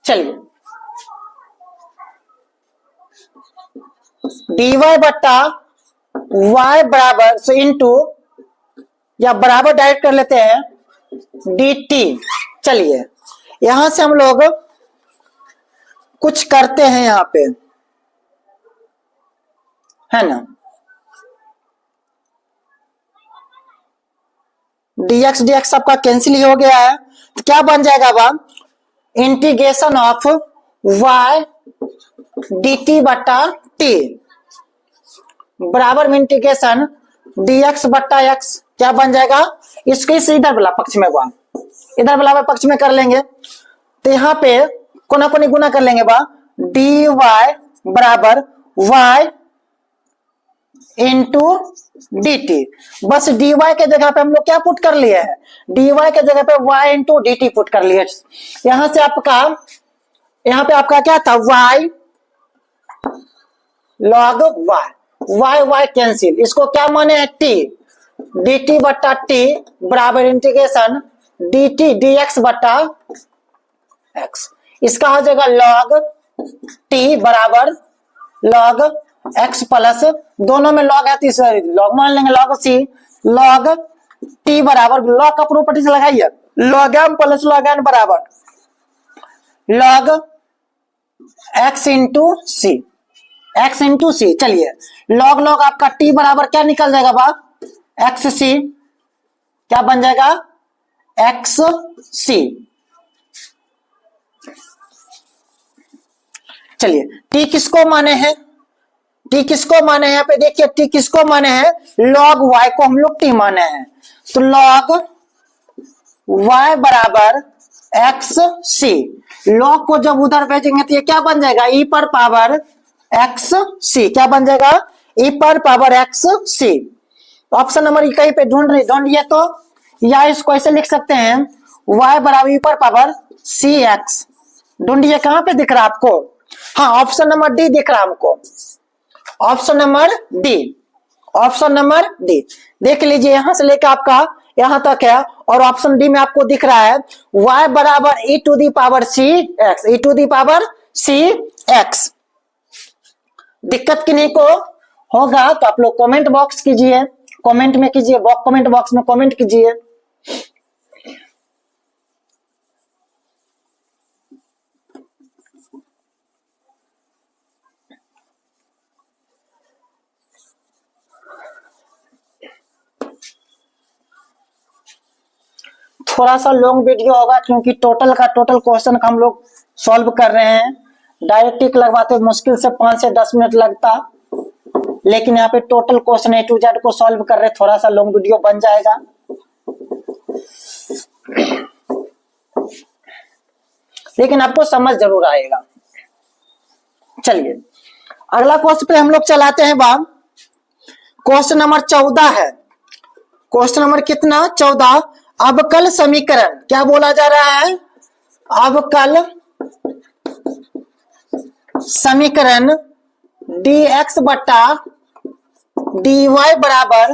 चलिए dy बट्टा y बराबर से इंटू या बराबर डायरेक्ट कर लेते हैं dt। चलिए यहां से हम लोग कुछ करते हैं यहां पे, है ना, dx सबका कैंसिल ही हो गया है तो क्या बन जाएगा अब, इंटीग्रेशन ऑफ y dt बट्टा t बराबर में इंटीग्रेशन dx बट्टा x, क्या बन जाएगा, इसको इस इधर वाला पक्ष में हुआ, इधर वाला पक्ष में कर लेंगे तो यहाँ पे कोना कोनी गुना कर लेंगे बा, dy बराबर y इंटू dt। बस dy के जगह पे हम लोग क्या पुट कर लिए हैं, dy के जगह पे y इंटू dt पुट कर लिए। यहां से आपका, यहाँ पे आपका क्या था, y log y कैंसिल, इसको क्या माने हैं t, dt बट्टा t बराबर इंटीग्रेशन dt dx बट्टा x, इसका हो जाएगा log t बराबर log x प्लस, दोनों में log है तो log मान लेंगे, log c log t बराबर, log का प्रॉपर्टी से लगाइए, log m plus log n बराबर log x इंटू सी, x इंटू सी। चलिए log आपका t बराबर क्या निकल जाएगा बा, एक्स सी, क्या बन जाएगा एक्स सी। चलिए t किसको माने हैं, t किसको माने हैं, यहाँ पे देखिए t किसको माने हैं, log y को हम लोग t माने हैं, तो log y बराबर एक्स सी, log को जब उधर भेजेंगे तो ये क्या बन जाएगा, e पर पावर एक्स सी, क्या बन जाएगा, e पर पावर एक्स सी। ऑप्शन नंबर कहीं पे ढूंढ लिया तो, या इसको ऐसे लिख सकते हैं y बराबर e पर पावर सी एक्स, ढूंढिए कहां पे दिख रहा है आपको, हाँ ऑप्शन नंबर डी दिख रहा है हमको, option number D, option number D देख लीजिए, यहां से लेकर आपका यहां तक है, और ऑप्शन डी में आपको दिख रहा है y बराबर e to the power C X, e to the power C X. दिक्कत किन्हीं को होगा तो आप लोग कमेंट बॉक्स कीजिए, कमेंट में कीजिए, कमेंट बॉक्स में कमेंट कीजिए। थोड़ा सा लॉन्ग वीडियो होगा क्योंकि टोटल क्वेश्चन का हम लोग सॉल्व कर रहे हैं, डायरेक्ट टिक लगवाते मुश्किल से 5 से 10 मिनट लगता, लेकिन यहाँ पे total question A to Z को सॉल्व कर रहे, थोड़ा सा लॉन्ग वीडियो बन जाएगा। लेकिन आपको समझ जरूर आएगा। चलिए अगला क्वेश्चन पे हम लोग चलाते हैं बाब, क्वेश्चन नंबर 14 है, क्वेश्चन नंबर कितना 14, अवकल समीकरण, क्या बोला जा रहा है, अब कल समीकरण dx बटा dy बराबर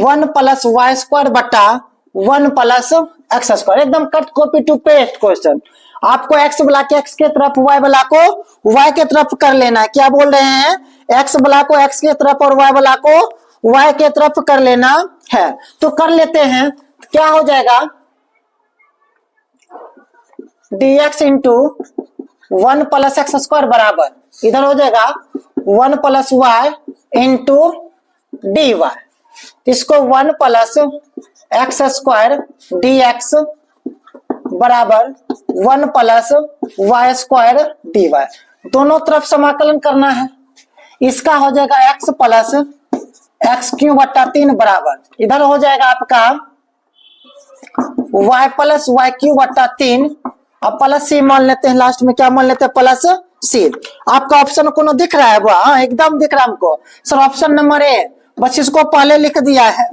1 प्लस वाई स्क्वायर बटा 1 प्लस एक्स स्क्वायर, एकदम cut copy to paste question. आपको x बुला के x के तरफ, y बुला को y के तरफ कर लेना है। क्या बोल रहे हैं, x बुला को x के तरफ और y बुला को y के तरफ कर लेना है। तो कर लेते हैं, क्या हो जाएगा, dx into 1 plus X square बराबर इधर हो जाएगा 1 plus Y into D Y, इसको 1 plus X square D X बराबर 1 plus Y square D Y, दोनों तरफ समाकलन करना है। इसका हो जाएगा x प्लस एक्स क्यू बट्टा 3 बराबर इधर हो जाएगा आपका y प्लस वाई क्यू बट्टा 3, अब प्लस सी मान लेते हैं, लास्ट में क्या मान लेते हैं, प्लस सी। आपका ऑप्शन कोनो दिख रहा है, हाँ एकदम दिख रहा है हमको सर, ऑप्शन नंबर ए, बस इसको पहले लिख दिया है,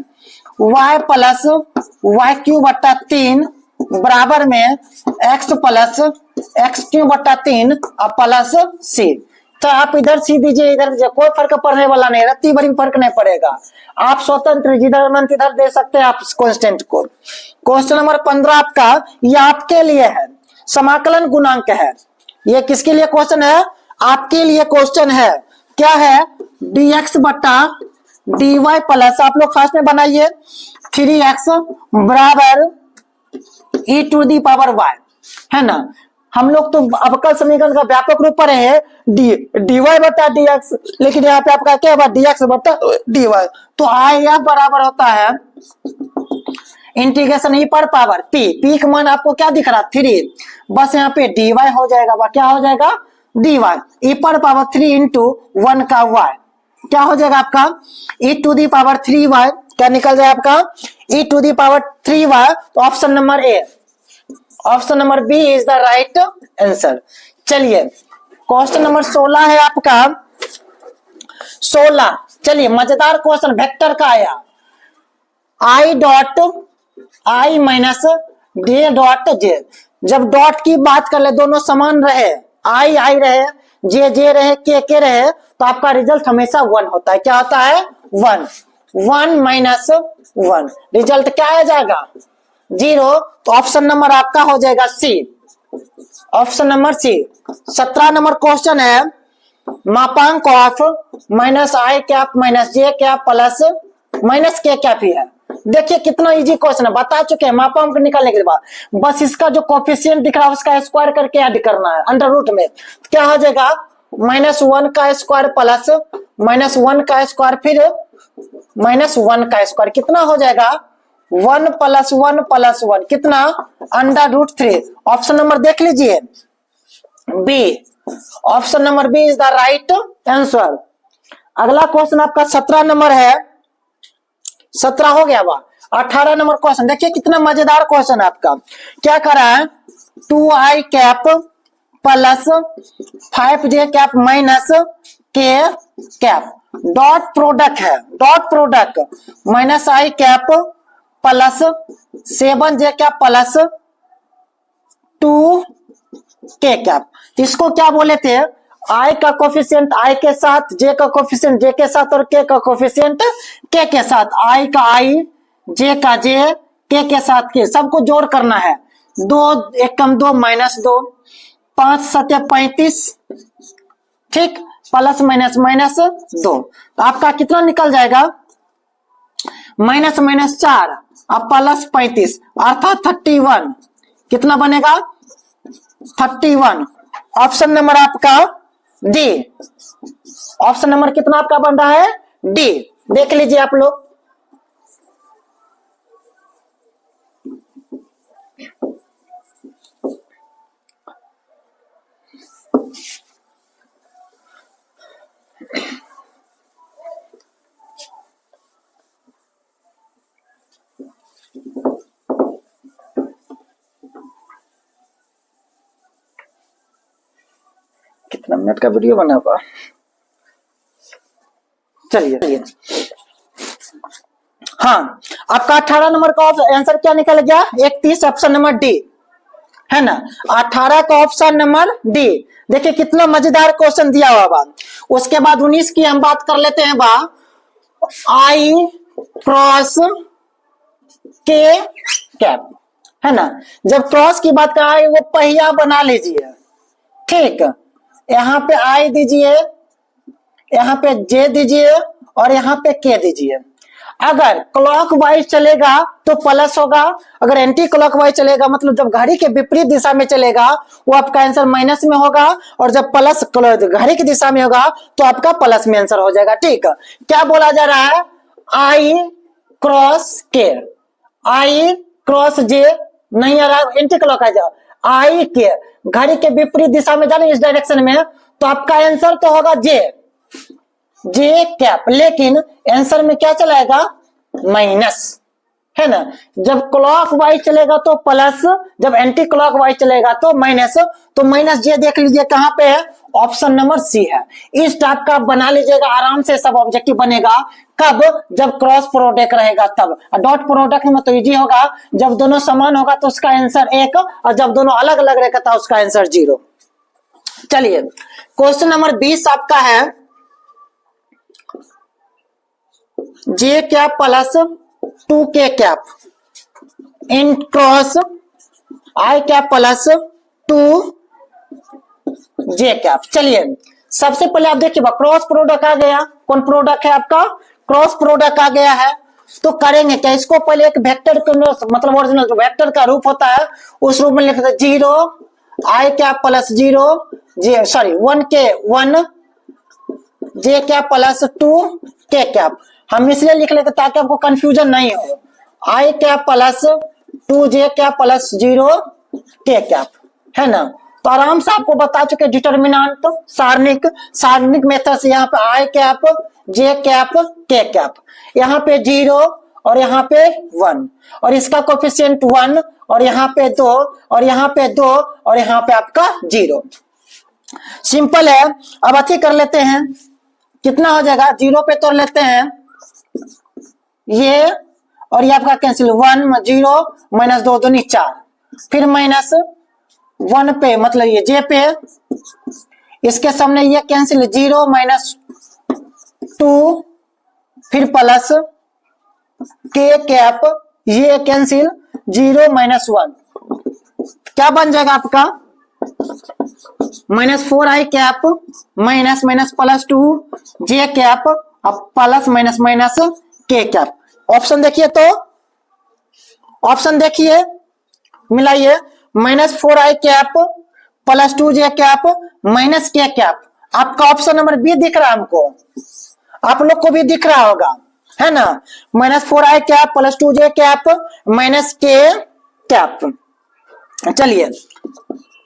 y प्लस वाई क्यू बट्टा 3 बराबर में x प्लस एक्स क्यू बट्टा 3 और प्लस सी। तो आप इधर सी दीजिए, इधर दीजिए, कोई फर्क पड़ने वाला नहीं, रत्ती भरी फर्क नहीं पड़ेगा। आप स्वतंत्र जिधर मन तिधर दे सकते हैं आप कांस्टेंट को। क्वेश्चन नंबर 15 आपका, ये आपके लिए है, समाकलन गुणांक है। ये किसके लिए क्वेश्चन है, आपके लिए क्वेश्चन है। क्या है, dx बट्टा dy प्लस, आप लोग फास्ट में बनाइए, 3x बराबर e to the power y, है ना। हम लोग तो अवकल समीकरण का व्यापक रूप पढ़े हैं, dy बटा dx, लेकिन यहाँ पे आपका क्या है, dx बटा dy। तो i बराबर होता है इंटीग्रेशन ई पर पावर p का मान आपको क्या दिख रहा, 3, बस यहाँ पे dy हो जाएगा, क्या हो जाएगा, dy ई पर पावर 3 इंटू 1 का y, क्या हो जाएगा आपका e to the power 3y, क्या निकल जाए आपका e to the power 3y। तो option number A, option number B is the right answer. चलिए क्वेश्चन नंबर 16 है आपका, 16, चलिए मजेदार क्वेश्चन वेक्टर का आया, I dot I minus J dot J. जब डॉट की बात कर ले, दोनों समान रहे, आई आई रहे, जे रहे, के रहे, तो आपका रिजल्ट हमेशा 1 होता है। क्या होता है, 1, 1 माइनस 1, रिजल्ट क्या आ जाएगा, 0। तो ऑप्शन नंबर आपका हो जाएगा C, option number C. 17 number question है, मापांक of minus i cap minus j cap plus minus k cap ही है। देखिए कितना इजी क्वेश्चन है, बता चुके हैं। मापांक निकालने के बाद बस इसका जो कोफिशिएंट दिख रहा है उसका स्क्वायर करके ऐड करना है अंडर रूट में। क्या हो जाएगा, -1 का स्क्वायर प्लस -1 का स्क्वायर फिर -1 का स्क्वायर, कितना हो जाएगा, 1 प्लस 1 प्लस 1, कितना, अंडर रूट 3। ऑप्शन नंबर देख लीजिए B, option number B is the right answer. अगला क्वेश्चन आपका 17 नंबर है, 17 हो गया बा। 18 नंबर क्वेश्चन देखिए कितना मजेदार क्वेश्चन है आपका। क्या कर रहा है, 2i cap plus 5j cap minus k cap, dot product है, dot product -i cap plus 7j cap plus 2k cap. इसको क्या बोले थे, आई का कोफिशिएंट आई के साथ, जे का कोफिशिएंट जे के साथ और के का कोफिशिएंट के साथ, आई का आई, जे का जे, के साथ के, सबको जोड़ करना है। 2 1 कम 2 -2, 5 7 35, ठीक, प्लस माइनस -2, तो आपका कितना निकल जाएगा, -4 अब प्लस 35 अर्थात 31, कितना बनेगा, 31। ऑप्शन नंबर आपका डी, ऑप्शन नंबर कितना आपका बन रहा है, डी। देख लीजिए आप लोग, कितना मिनट का वीडियो बना हुआ, चलिए हाँ, आपका 18 नंबर का आंसर क्या निकल गया, 31, ऑप्शन नंबर डी। है ना। 18 का ऑप्शन नंबर डी। देखिए कितना मजेदार क्वेश्चन दिया हुआ बा। उसके बाद 19 की हम बात कर लेते हैं बा, आई क्रॉस के कैप, है ना। जब क्रॉस की बात कर वो पहिया बना लीजिए, ठीक। यहाँ पे आई दीजिए, यहाँ पे जे दीजिए और यहाँ पे के दीजिए। अगर क्लॉकवाइज चलेगा तो प्लस होगा, अगर एंटी क्लॉकवाइज चलेगा मतलब जब घड़ी के विपरीत दिशा में चलेगा वो आपका आंसर माइनस में होगा, और जब प्लस घड़ी की दिशा में होगा तो आपका प्लस में आंसर हो जाएगा, ठीक। क्या बोला जा रहा है, आई क्रॉस के, आई क्रॉस जे नहीं आ रहा, एंटी क्लॉकवाइज, आई के घड़ी के विपरीत दिशा में जाने इस डायरेक्शन में, तो आपका आंसर तो होगा जे, जे कैप। लेकिन आंसर में क्या चलाएगा, माइनस, है ना। जब क्लॉकवाइज चलेगा तो प्लस, जब एंटी क्लॉकवाइज चलेगा तो माइनस। तो माइनस जे देख लीजिए कहां पे है, ऑप्शन नंबर सी है। इस टाइप का बना लीजिएगा, आराम से सब ऑब्जेक्टिव बनेगा। कब, जब क्रॉस प्रोडक्ट रहेगा तब। डॉट प्रोडक्ट में तो इजी होगा, जब दोनों समान होगा तो उसका आंसर 1, और जब दोनों अलग अलग रहेगा तो उसका आंसर 0। चलिए क्वेश्चन नंबर 20 आपका है, जे कैप प्लस 2k कैप इन क्रॉस आई कैप प्लस 2j कैप। चलिए सबसे पहले आप देखिए क्रॉस प्रोडक्ट आ गया, कौन प्रोडक्ट है आपका, क्रॉस प्रोडक्ट आ गया है। तो करेंगे क्या, इसको पहले एक वेक्टर मतलब ओरिजिनल जो वेक्टर का रूप होता है उस रूप में लिखते हैं, 0 i cap plus 0 j, sorry 1k 1 j cap plus 2k cap. हम इसलिए लिख लेते ताकि आपको कंफ्यूजन नहीं हो। I cap plus 2j cap plus 0k cap, है ना। तो आराम से आपको बता चुके डिटर्मिनेंट सारणिक मेथड से, यहाँ पे आई कैप जे कैप के कैप, यहाँ पे 0 और यहाँ पे 1, और इसका कोफिशिएंट 1, और यहाँ पे 2, और यहाँ पे 2, और यहाँ पे आपका 0। सिंपल है। अब अच्छी कर लेते हैं, कितना हो जाएगा, 0 पे तोड़ लेते हैं ये, और ये आपका कैंसिल, 1 0 माइनस 2 दूनी 4, फिर माइनस 1 पे मतलब ये जे पे, इसके सामने ये कैंसिल, 0 माइनस 2, फिर प्लस के कैप, ये कैंसिल 0 माइनस 1, क्या बन जाएगा आपका माइनस 4 आई कैप माइनस माइनस प्लस 2 जे कैप, अब plus minus minus k cap. Option देखिए, तो ऑप्शन देखिए मिलाइए, माइनस 4 आई कैप प्लस 2 जे कैप माइनस के कैप। आपका ऑप्शन नंबर बी दिख रहा है हमको, आप लोग को भी दिख रहा होगा, है ना। माइनस 4 आई कैप प्लस 2 जे कैप माइनस के कैप। चलिए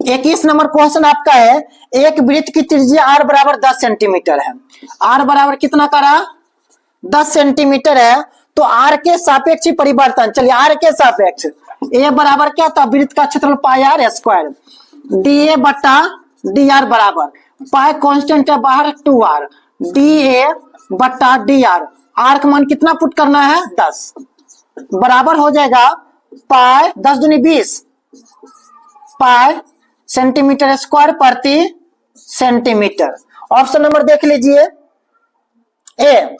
21 नंबर क्वेश्चन आपका है, एक वृत्त की त्रिज्या r बराबर 10 सेंटीमीटर है। r बराबर कितना करा, 10 सेंटीमीटर है। तो r के सापेक्ष परिवर्तन, चलिए r के सापेक्ष, a बराबर क्या था, वृत्त का क्षेत्रफल पाई r स्क्वायर, dA बटा dr बराबर, पाई कांस्टेंट है बाहर 2r, dA बटा dr, r का मान कितना पुट करना है 10, बराबर हो जाएगा पाई 10 दूनी 20, पाई सेंटीमीटर स्क्वायर प्रति सेंटीमीटर। ऑप्शन नंबर देख लीजिए ए,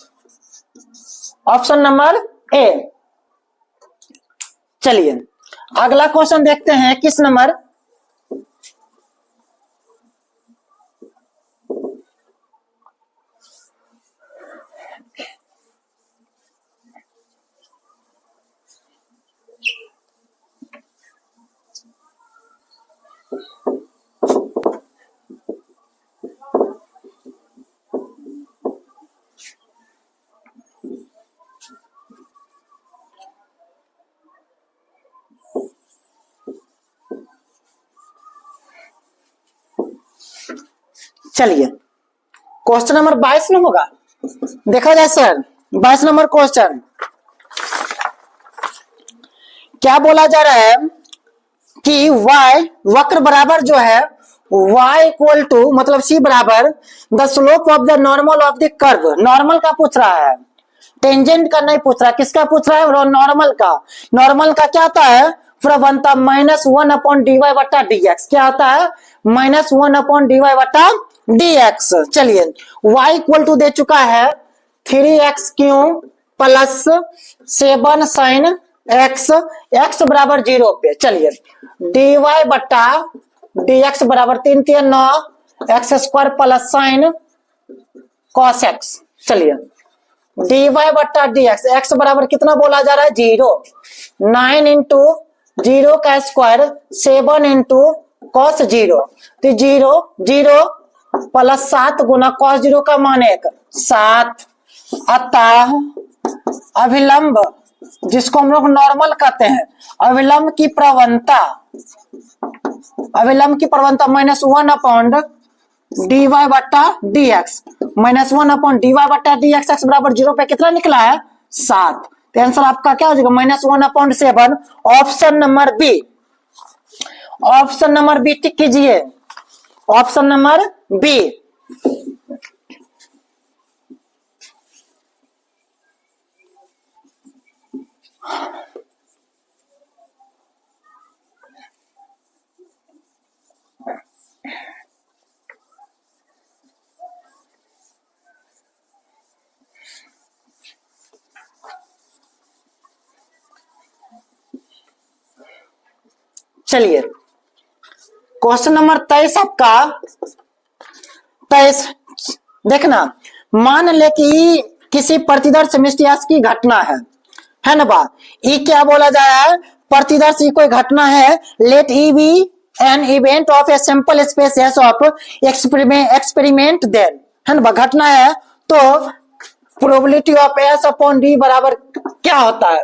ऑप्शन नंबर ए। चलिए अगला क्वेश्चन देखते हैं, किस नंबर, चलिए क्वेश्चन नंबर 22 में होगा, देखा जाए सर 22 नंबर क्वेश्चन क्या बोला जा रहा है कि y वक्र बराबर जो है y इक्वल टू मतलब c बराबर the slope of the normal of the curve. Normal का पूछ रहा है, टेंजेंट का नहीं पूछ रहा, किसका पूछ रहा है, नॉर्मल का। नॉर्मल का क्या आता है, प्रवणता -1/dy/dx क्या होता है, -1/dy/dx। चलिए y इक्वल टू दे चुका है 3x³ plus 7 sin x, x बराबर 0 पे। चलिए dy/dx बराबर 3×3=9 x² plus sign cos x। चलिए dy/dx x बराबर कितना बोला जा रहा है 0, 9 इंटू 0 का स्क्वायर 7 इंटू cos 0, तो 0 0 प्लस 7 गुना cos 0 का मान 1 7। अतः अभिलंब जिसको हम लोग नॉर्मल कहते हैं, अभिलंब की प्रवणता -1/dy/dx, -1/dy/dx x बराबर 0 पे कितना निकला है 7। तो आंसर आपका क्या हो जाएगा -1/7। Option number B, option number B tick कीजिए, ऑप्शन नंबर बी। चलिए क्वेश्चन नंबर 23 आपका 23 देखना। मान ले कि किसी प्रतिदर्श मिष्टियास की घटना है ना बा, ई क्या बोला जा रहा है, प्रतिदर्श कोई घटना है, let E be an event of a sample space S of experiment then, है ना बा, घटना है तो probability of S upon D बराबर क्या होता है,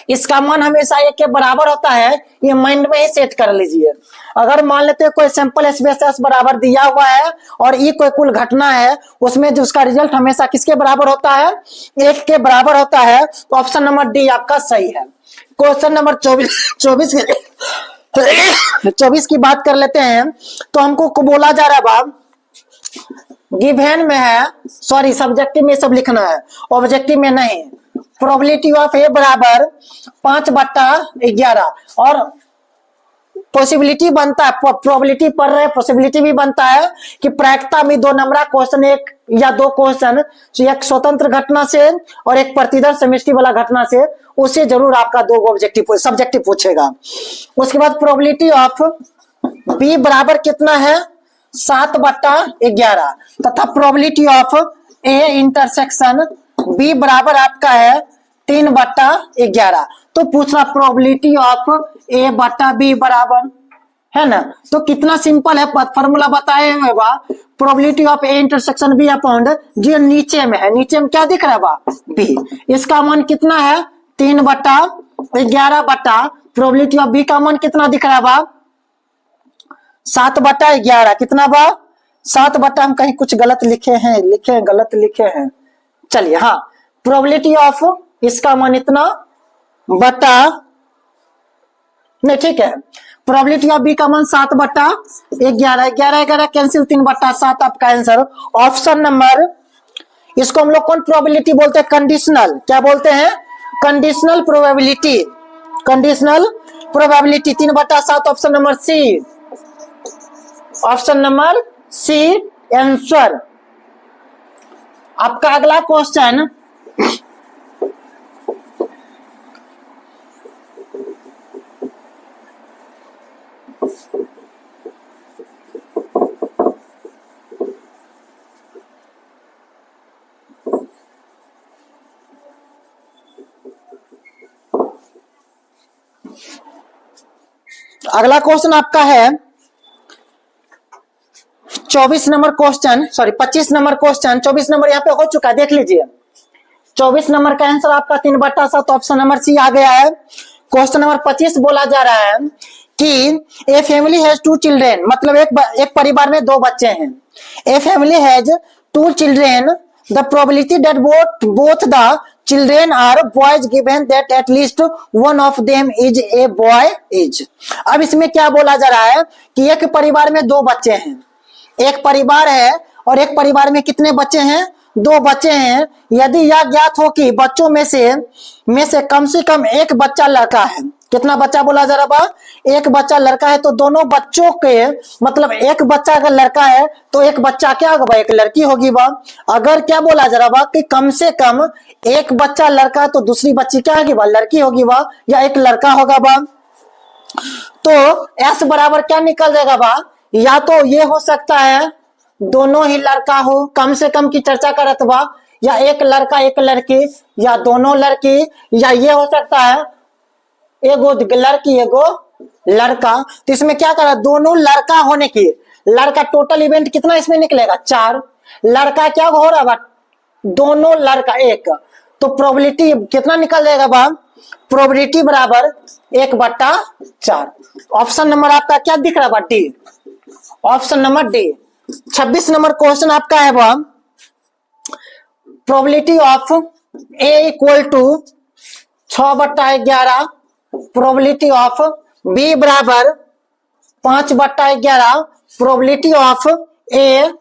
इसका मान हमेशा एक के बराबर होता है, ये माइंड में ही सेट कर लीजिए। अगर मान लेते हैं कोई सैंपल स्पेस एस बराबर दिया हुआ है और ये कोई कुल घटना है, उसमें जो उसका रिजल्ट हमेशा किसके बराबर होता है, एक के बराबर होता है, तो ऑप्शन नंबर डी आपका सही है। क्वेश्चन नंबर 24 की बात कर लेते हैं। तो हमको बोला जा रहा है बाब, गिवन में है, सॉरी सब्जेक्टिव में सब लिखना है, ऑब्जेक्टिव में नहीं। प्रोबेबिलिटी ऑफ ए बराबर 5/11 और पॉसिबिलिटी बनता है, प्रोबेबिलिटी पढ़ रहे हैं, पॉसिबिलिटी भी बनता है कि प्रायिकता में 2 नंबर क्वेश्चन, एक या 2 क्वेश्चन, एक स्वतंत्र घटना से और एक प्रतिदर्श समिष्टि वाला घटना से, उससे जरूर आपका 2 ऑब्जेक्टिव सब्जेक्टिव पूछेगा। उसके बाद प्रोबेबिलिटी ऑफ बी बराबर कितना है 7/11 तथा probability of A intersection B बराबर आपका है 3/11। तो पूछना प्रोबेबिलिटी ऑफ ए बटा बी बराबर, है ना, तो कितना सिंपल है, फॉर्मूला बताए हुए बा, probability of A intersection B upon जो नीचे में है, नीचे में क्या दिख रहा है बा बी, इसका मान कितना है 3/11 बटा प्रोबेबिलिटी ऑफ बी का मान कितना दिख रहा है बा 7/11, कितना बा 7 हम कहीं कुछ गलत लिखे हैं, चलिए हाँ, प्रोबेबिलिटी ऑफ इसका मान इतना बटा नहीं, ठीक है, प्रोबेबिलिटी ऑफ बी का मान 7/11, 11 कैंसिल 3/7 आपका आंसर। ऑप्शन नंबर, इसको हम लोग कौन प्रोबेबिलिटी बोलते हैं, कंडीशनल, क्या बोलते हैं, conditional probability, 3/7 option number C, option number C answer. आपका अगला क्वेश्चन अगला क्वेश्चन आपका है 24 number question, sorry 25 number question, 24 number यहाँ पे हो चुका है, देख लीजिए। 24 नंबर का आंसर आपका 3/7 ऑप्शन नंबर सी आ गया है। क्वेश्चन नंबर 25 बोला जा रहा है कि ए फैमिली हैज 2 चिल्ड्रेन, मतलब एक परिवार में 2 बच्चे हैं। A family has 2 children, the probability that both the children are boys given that at least one of them is a boy is. अब इसमें क्या बोला जा रहा है कि एक परिवार में 2 बच्चे हैं, एक परिवार है और एक परिवार में कितने बच्चे हैं, 2 बच्चे हैं। यदि यह ज्ञात हो कि बच्चों में से कम एक बच्चा लड़का है, कितना बच्चा बोला जरा बा, एक बच्चा लड़का है तो दोनों बच्चों के मतलब एक बच्चा अगर लड़का है तो एक बच्चा क्या होगा, एक लड़की होगी बा। अगर क्या बोला जरा बा कि कम से कम एक बच्चा लड़का है तो दूसरी बच्ची क्या होगी बा, लड़की होगी बा, या एक लड़का होगा बा। तो एस बराबर क्या निकल जाएगा बा, या तो ये हो सकता है दोनों ही लड़का हो, कम से कम की चर्चा करत बा, या एक लड़का एक लड़की, या दोनों लड़की, या ये हो सकता है एगो लड़की एगो लड़का। तो इसमें क्या करा, दोनों लड़का होने की, लड़का टोटल इवेंट कितना इसमें निकलेगा 4, लड़का क्या हो रहा बा, दोनों लड़का एक, तो प्रोबेबिलिटी कितना निकल जाएगा बा, प्रोबेबिलिटी बराबर 1/4। ऑप्शन नंबर आपका क्या दिख रहा बा, D, option number D. 26 number question आपका है बा, probability of A equal to 6/11, probability of B बराबर 5/11, probability of A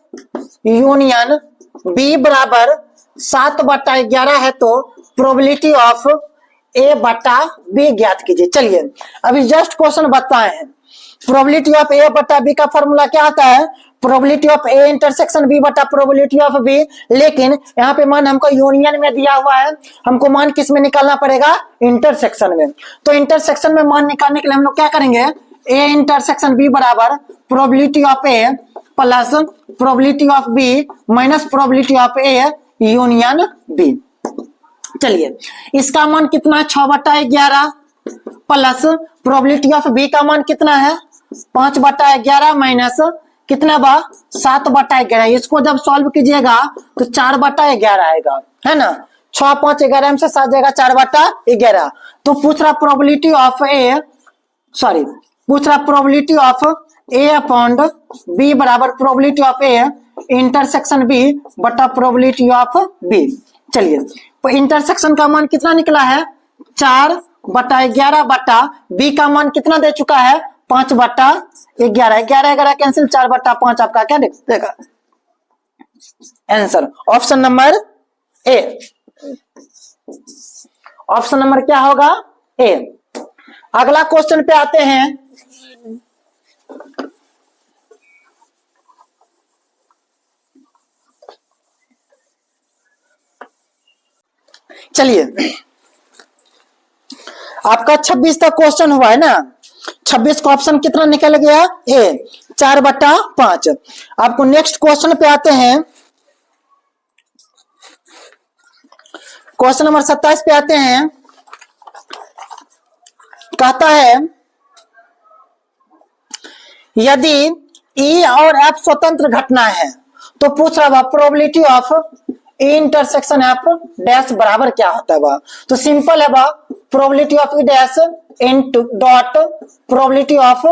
union B बराबर 7/11 है, तो प्रोबेबिलिटी ऑफ ए बटा बी ज्ञात कीजिए। चलिए अभी जस्ट क्वेश्चन बताए हैं, प्रोबेबिलिटी ऑफ ए बटा बी का फॉर्मूला क्या आता है, probability of A intersection B बटा प्रोबेबिलिटी ऑफ बी, लेकिन यहाँ पे मान हमको यूनियन में दिया हुआ है, हमको मान किस में निकालना पड़ेगा, इंटरसेक्शन में। तो इंटरसेक्शन में मान निकालने के लिए हम लोग क्या करेंगे, ए इंटरसेक्शन बी बराबर probability of A plus probability of B minus probability of A union B. चलिए इसका मान कितना है 6/11 प्लस प्रोबेबिलिटी ऑफ बी का मान कितना है 5/11 माइनस कितना बा 7/11। इसको जब सॉल्व कीजिएगा तो 4/11 आएगा, है ना। 6 5 11 में से 7 जाएगा 4/11। तो पूछ रहा प्रोबेबिलिटी ऑफ ए, सॉरी पूछ रहा probability of A upon B बराबर probability of A intersection B बटा प्रोबेबिलिटी ऑफ बी। चलिए तो इंटरसेक्शन का मान कितना निकला है 4/11 बटा बी का मान कितना दे चुका है 5/11, 11 कैंसिल 4/5 आपका क्या देगा answer, option number A. Option number क्या होगा ए। अगला क्वेश्चन पे आते हैं, चलिए आपका 26 तक क्वेश्चन हुआ है ना, 26 का ऑप्शन कितना निकल गया ए 4/5। आपको नेक्स्ट क्वेश्चन पे आते हैं, क्वेश्चन नंबर 27 पे आते हैं। कहता है यदि ई और एफ स्वतंत्र घटना है तो पूछ रहा है probability of intersection F dash बराबर क्या होता है बा। तो सिंपल है बा, probability of E dash into dot probability of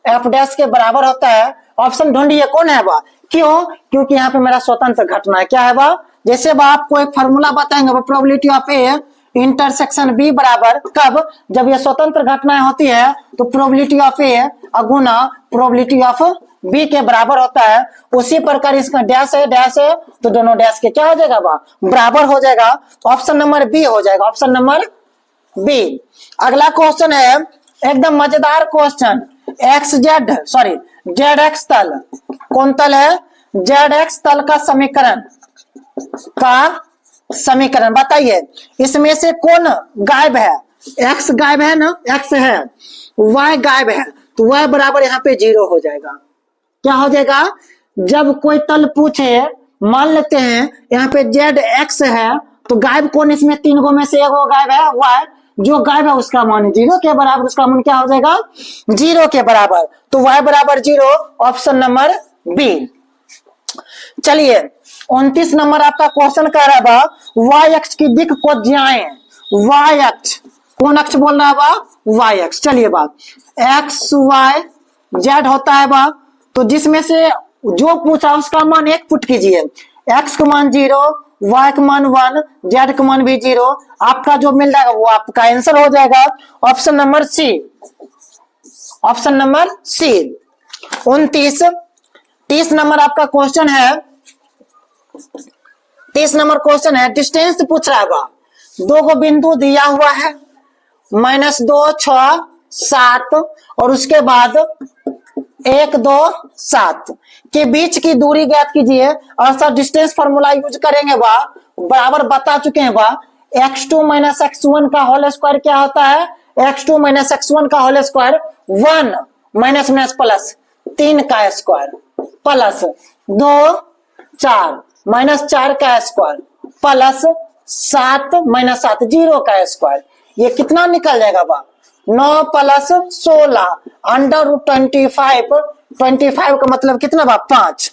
F dash के बराबर होता है। ऑप्शन ढूंढिए कौन है बा, क्यों, क्योंकि यहाँ पे मेरा स्वतंत्र घटना है। क्या है बा, जैसे बा आपको एक फॉर्मूला बताएंगे, probability of A intersection B बराबर कब, जब ये स्वतंत्र घटनाएं होती है तो प्रोबेबिलिटी ऑफ ए अगुना प्रोबेबिलिटी ऑफ बी के बराबर होता है। उसी प्रकार इसका डैश है तो दोनों डैश के क्या हो जाएगा बा बराबर हो जाएगा। ऑप्शन नंबर बी हो जाएगा, ऑप्शन नंबर बी। अगला क्वेश्चन है एकदम मजेदार question, x Z sorry Z x तल, कौन तल है जेड एक्स तल का समीकरण बताइए। इसमें से कौन गायब है, एक्स गायब है ना, एक्स है, वाई गायब है, तो वाई बराबर यहाँ पे 0 हो जाएगा। क्या हो जाएगा, जब कोई तल पूछे, मान लेते हैं यहाँ पे जेड एक्स है तो गायब कौन, इसमें 3 गो में से एक गायब है वाई, जो गायब है उसका मान 0 के बराबर, उसका मान क्या हो जाएगा 0 के बराबर, तो वाई बराबर 0, ऑप्शन नंबर बी। चलिए 29 नंबर आपका क्वेश्चन कह रहा बा वाई अक्ष की दिक् को जाए, वाई अक्ष कौन अक्ष बोल रहा है बा, वाई अक्ष। चलिए बा एक्स वाई जेड होता है बा, तो जिसमें से जो पूछा उसका मान 1 पुट कीजिए, एक्स का मान 0, वाई का मान 1, जेड का मान भी 0, आपका जो मिल जाएगा वो आपका आंसर हो जाएगा, option number C, option number C. 30 number आपका क्वेश्चन है, 30 नंबर क्वेश्चन है डिस्टेंस पूछ रहा है बा, 2 को बिंदु दिया हुआ है -2 6 7 और उसके बाद 1 2 7 के बीच की दूरी ज्ञात कीजिए और सर डिस्टेंस फॉर्मूला यूज करेंगे वह बराबर बता चुके हैं वह x2 माइनस x1 का होल स्क्वायर क्या होता है x2 माइनस x1 का whole square 1 minus minus plus 3 का स्क्वायर प्लस 2 4 माइनस 4 का स्क्वायर प्लस 7 माइनस 7 0 का स्क्वायर ये कितना निकल जाएगा बा 9 प्लस 16 अंडर रूट 25 का मतलब कितना बा 5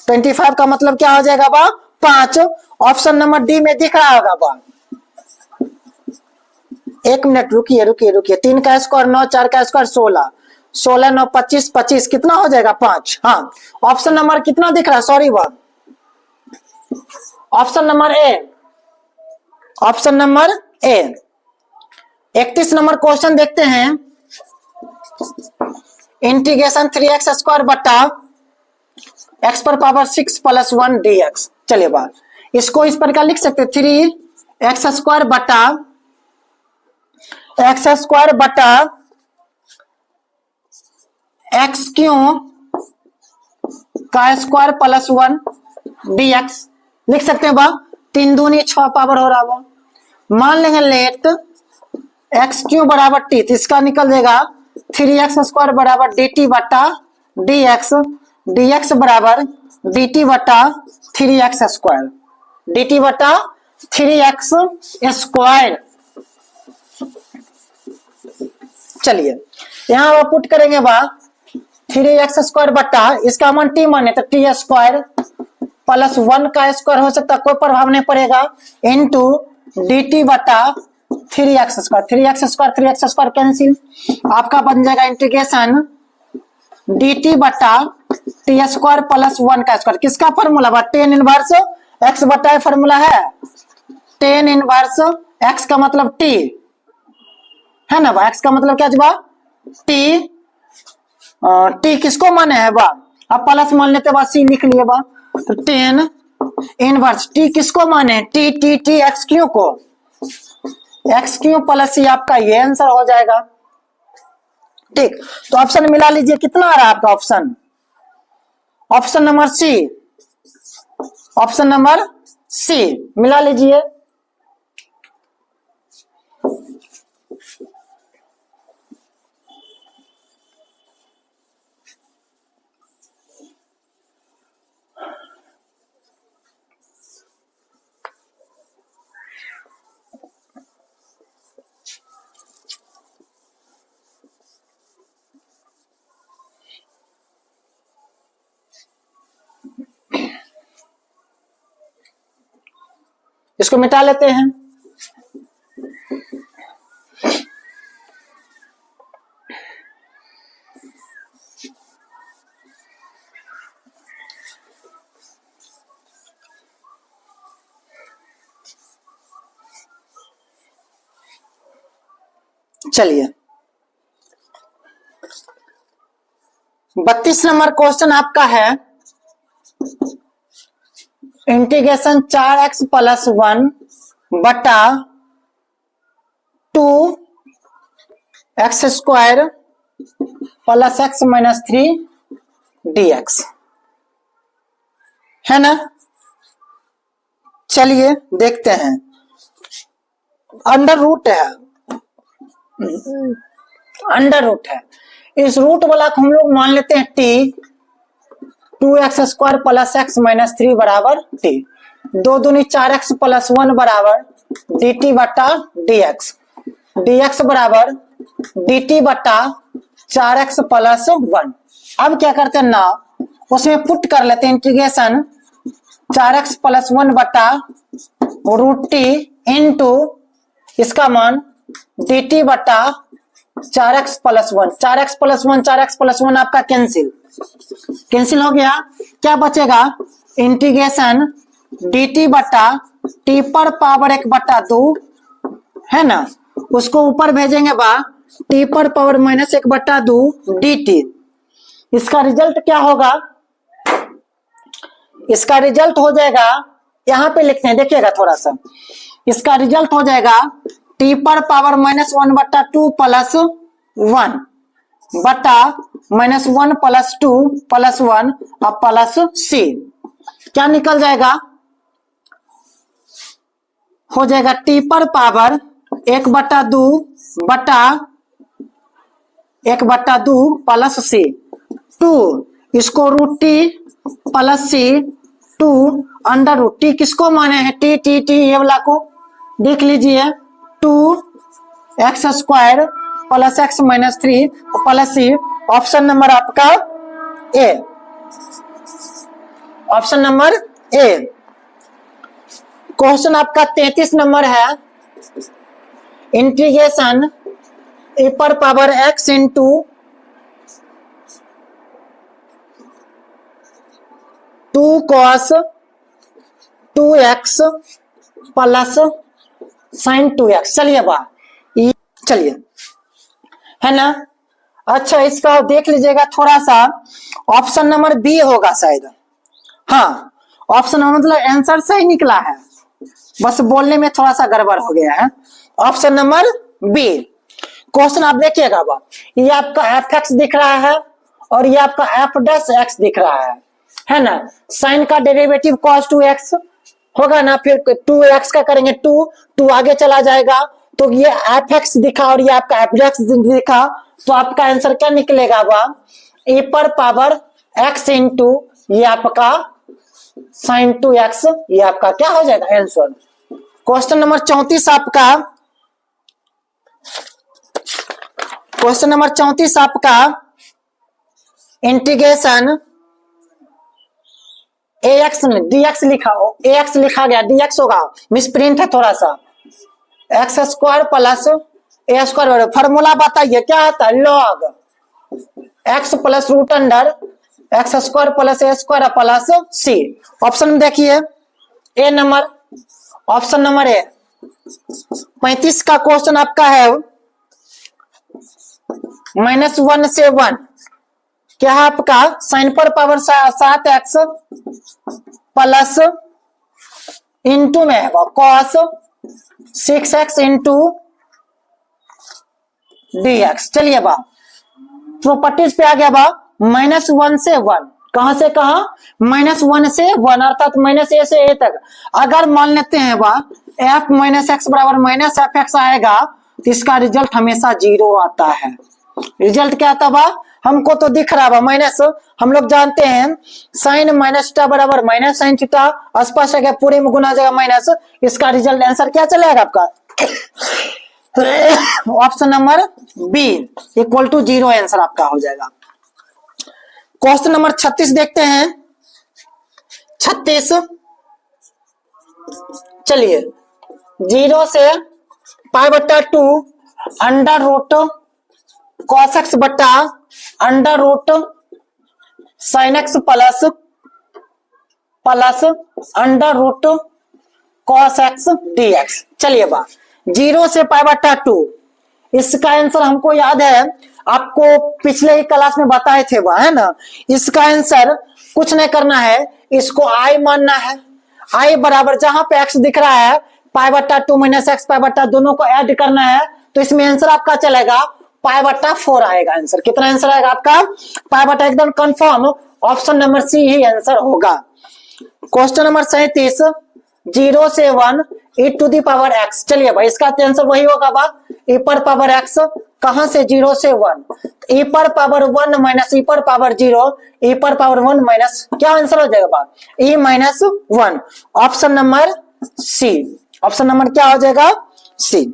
25 का मतलब क्या हो जाएगा बा 5 ऑप्शन नंबर डी में दिख रहा होगा बा 1 मिनट रुकिए 3 का स्क्वायर 9 4 का स्क्वायर 16 16 9 25 25 कितना हो जाएगा 5 हाँ ऑप्शन नंबर कितना दिख रहा है सॉरी बा ऑप्शन नंबर ए 31 नंबर क्वेश्चन देखते हैं इंटीग्रेशन 3x स्क्वायर बटा x पर पावर 6 प्लस 1 dx चलिए बात इसको इस प्रकार लिख सकते 3x स्क्वायर बटा x क्यों का स्क्वायर प्लस 1 dx लिख सकते हैं बा 3 दूनी 6 पावर हो रहा वो मान लेंगे लेट x क्यू बराबर t तो इसका निकल जाएगा 3x स्क्वायर बराबर dt बटा dx बराबर dt बटा 3x स्क्वायर dt बटा 3x स्क्वायर चलिए यहां पुट करेंगे बा 3x स्क्वायर बटा इसका मान t माने तो t स्क्वायर प्लस 1 का स्क्वायर हो सकता कोई प्रभाव नहीं पड़ेगा इनटू dt बटा 3x स्क्वायर कैंसिल आपका बन जाएगा इंटीग्रेशन dt बटा t स्क्वायर प्लस 1 का स्क्वायर किसका फॉर्मूला बा tan इनवर्स x बटा फॉर्मूला है tan इनवर्स x का मतलब t है ना बा x का मतलब क्या बा t किसको माने है बा अब प्लस मान लेते बा c लिख लिए बा तो tan इनवर्स t किसको माने t x क्यू को x क्यू प्लस c आपका ये आंसर हो जाएगा ठीक तो ऑप्शन मिला लीजिए कितना आ रहा है आपका ऑप्शन नंबर सी मिला लीजिए इसको मिटा लेते हैं चलिए 32 नंबर क्वेश्चन आपका है इंटीग्रेशन 4x प्लस 1 बटा 2x square plus x minus 3 dx है ना चलिए देखते हैं अंडर रूट है इस रूट वाला को हम लोग मान लेते हैं t 2x square plus x minus 3 बराबर t 2 दूनी 4x प्लस 1 बराबर dt बटा dx बराबर dt बटा 4x प्लस 1 अब क्या करते हैं ना उसमें पुट कर लेते हैं इंटीग्रेशन 4x प्लस 1 बटा रूट t इंटू इसका मान dt बटा 4x प्लस 1 आपका कैंसिल हो गया क्या बचेगा इंटीग्रेशन dt बटा t पर पावर 1 बटा 2 है ना उसको ऊपर भेजेंगे बा t पर पावर माइनस 1 बटा 2 dt इसका रिजल्ट क्या होगा इसका रिजल्ट हो जाएगा यहां पे लिखते हैं देखिएगा थोड़ा सा इसका रिजल्ट हो जाएगा t पर पावर माइनस 1 बटा 2 प्लस 1 बटा -1 + 2 + 1 और प्लस c, क्या निकल जाएगा? हो जाएगा t पर पावर 1/2 बटा 1/2 प्लस c 2, इसको √t plus c 2 under √t किसको माने हैं? t ये वाला को देख लीजिए, 2x² plus x - 3 plus c। Option number आपका ए, ऑप्शन नंबर ए। क्वेश्चन आपका 33 नंबर है, इंटीग्रेशन e पर power x into 2 cos 2x plus sin 2x। चलिए चलिए, है ना? अच्छा, इसका देख लीजिएगा थोड़ा सा, ऑप्शन नंबर बी होगा शायद। हाँ, ऑप्शन नंबर मतलब आंसर सही निकला है, बस बोलने में थोड़ा सा गड़बड़ हो गया है। Option number B. क्वेश्चन आप देखिएगा, ये आपका f(x) दिख रहा है और ये आपका f'(x) दिख रहा है ना? साइन का डेरिवेटिव cos 2x होगा ना, फिर 2x का करेंगे 2 आगे चला जाएगा, तो ये f(x) दिखा और ये आपका f'(x) दिखा, तो आपका आंसर क्या निकलेगा? e पर पावर x इंटू ये आपका sin 2x, ये आपका क्या हो जाएगा आंसर। क्वेश्चन नंबर 34 आपका, क्वेश्चन नंबर 34 आपका इंटीग्रेशन ax dx लिखा हो, ax लिखा गया dx होगा, मिसप्रिंट है थोड़ा सा, x² प्लस a²। फॉर्मूला बताइए क्या आता है? log x plus root under x² plus a² plus c। Option में देखिए A number, option number A. 35 का क्वेश्चन आपका है, -1 से 1 क्या है आपका? साइन पर पावर 7x प्लस इंटू में cos 6x इंटू dx। चलिए प्रॉपर्टीज पे आ गया -1 से 1, कहां से कहां? -1 से 1, अर्थात -a से a तक। अगर मान लेते हैं f - x बराबर -fx आएगा, तो इसका रिजल्ट हमेशा 0 आता है। रिजल्ट क्या आता हमको तो दिख रहा माइनस, हम लोग जानते हैं साइन -θ बराबर -sin θ, स्पष्ट है क्या? पूरे में गुना जाएगा माइनस, इसका रिजल्ट आंसर क्या चलेगा आपका? ऑप्शन नंबर बी = 0 आंसर आपका हो जाएगा। क्वेश्चन नंबर 36 देखते हैं। 36, चलिए 0 से π/2 अंडर रूट cos x बटा under root sin x plus under root cos x dx। चलिए 0 से π/2, इसका आंसर हमको याद है, आपको पिछले ही क्लास में बताए थे है ना? इसका आंसर कुछ नहीं करना है, इसको i मानना है। i बराबर जहां पे x दिख रहा है π/2 - x π/, दोनों को ऐड करना है, तो इसमें आंसर आपका चलेगा π/4 आएगा। आंसर कितना आंसर आएगा आपका? π/, एकदम कंफर्म, ऑप्शन नंबर सी ही आंसर होगा। क्वेश्चन नंबर 37, 0 से 1 e⁻x। चलिए इसका आंसर वही होगा e⁻x, कहां से? 0 से 1, e⁻1 minus e⁻0, e⁻1 minus क्या आंसर हो जाएगा e-1, option number C. Option number क्या हो जाएगा? सी।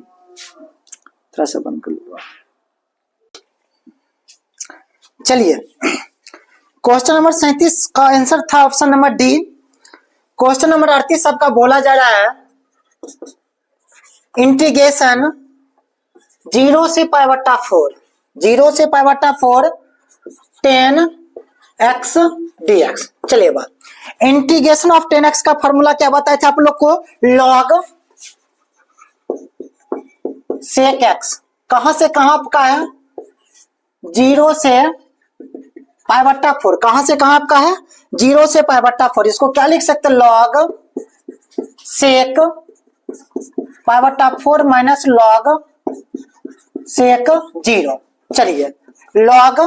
थोड़ा सा बंद कर लो। चलिए क्वेश्चन नंबर 37 का आंसर था option number D. Question number 38 आपका बोला जा रहा है, इंटीग्रेशन 0 से π/4, 0 से π/4 10x dx। चलिए इंटीग्रेशन ऑफ 10x का फॉर्मूला क्या बताया था आप लोग को? log sec x। कहां से कहां आपका है? 0 से π/4, कहां से कहां आपका है? 0 से π/4। इसको क्या लिख सकते हैं? log sec π/4 minus log sec 0। चलिए लॉग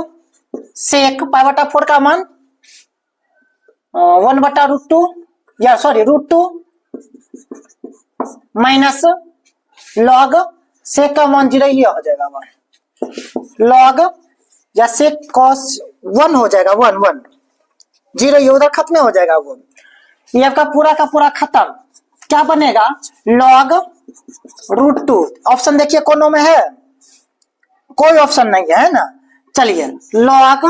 सेक पाई बटा 4 का मान 1/√2 या सॉरी √2 माइनस लॉग सेक का मान 0 ये हो जाएगा 1 लॉग या सेक कॉस 1 हो जाएगा 1 0 ये उधर खत्म हो जाएगा वो ये आपका पूरा का पूरा खत्म क्या बनेगा लॉग √2 ऑप्शन देखिए कोनों में है कोई ऑप्शन नहीं है ना चलिए लॉग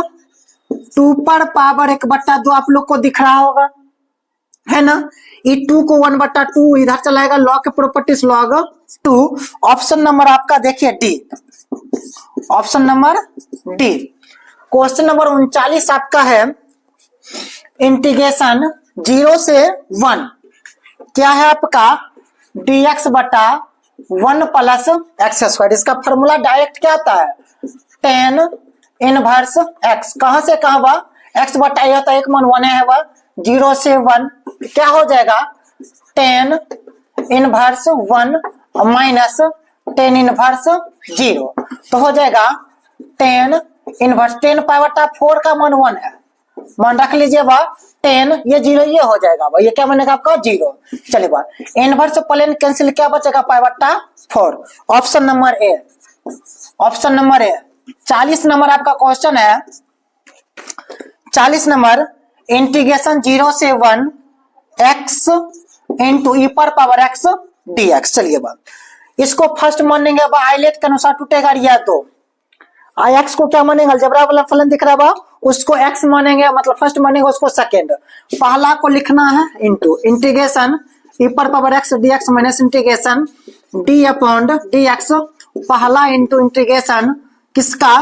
2 पर पावर 1/2 आप लोग को दिख रहा होगा है ना ये 2 को 1/2 इधर चलाएगा लॉग के प्रॉपर्टीज लॉग 2 ऑप्शन नंबर आपका देखिए D option number D question number 39 आपका है इंटीग्रेशन 0 से 1 क्या है आपका dx बटा 1 प्लस एक्स स्क्वायर इसका फॉर्मूला डायरेक्ट क्या आता है tan इनवर्स x कहां से कहां हुआ x बटा ये होता है एक मान 1 है वह 0 से 1 क्या हो जाएगा tan inverse 1 minus tan inverse 0 तो हो जाएगा tan इनवर्स 10 पाई बटा 4 का मान 1 है मान रख लीजिए वह 10 ये 0 ये हो जाएगा ये क्या बनेगा आपका 0 चलिए बा इनवर्स प्लेन कैंसिल क्या बचेगा पाई बटा 4 ऑप्शन नंबर ए 40 नंबर आपका क्वेश्चन है 40 नंबर इंटीग्रेशन 0 से 1 x इंटू ई पर पावर x dx चलिए बात इसको फर्स्ट मानेंगे आइलेट के अनुसार टूटेगा या तो आई एक्स को क्या मानेंगे अलजेब्रा वाला फलन दिख रहा है उसको x मानेंगे मतलब फर्स्ट मानेंगे उसको सेकेंड पहला को लिखना है इंटू इंटीग्रेशन ई पर power x dx minus integration d upon dx पहला इंटू इंटीग्रेशन किसका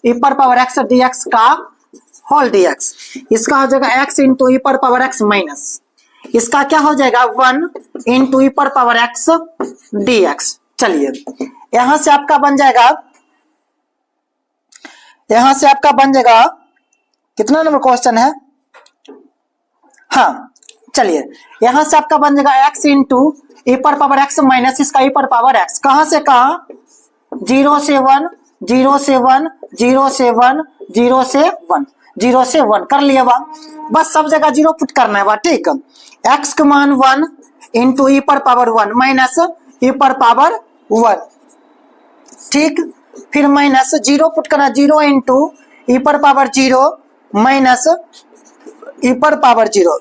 ई पर पावर x dx का होल dx इसका हो जाएगा x इंटू ई पर पावर x माइनस इसका क्या हो जाएगा 1 इंटू ई पर पावर x dx चलिए यहां से आपका बन जाएगा कितना नंबर क्वेश्चन है हाँ चलिए यहां से आपका बन जाएगा x इंटू ई पर पावर x माइनस इसका ई पर पावर x कहां से कहां 0 से 1 0 से 1 0 से 1 0 से 1 0 से 1 कर लिया बा बस सब जगह 0 पुट करना है बा ठीक x का मान 1 इंटू ई पर पावर 1 माइनस ई पर पावर 1 ठीक फिर माइनस 0 पुट करना 0 इंटू ई पर पावर 0 माइनस ई पर पावर 0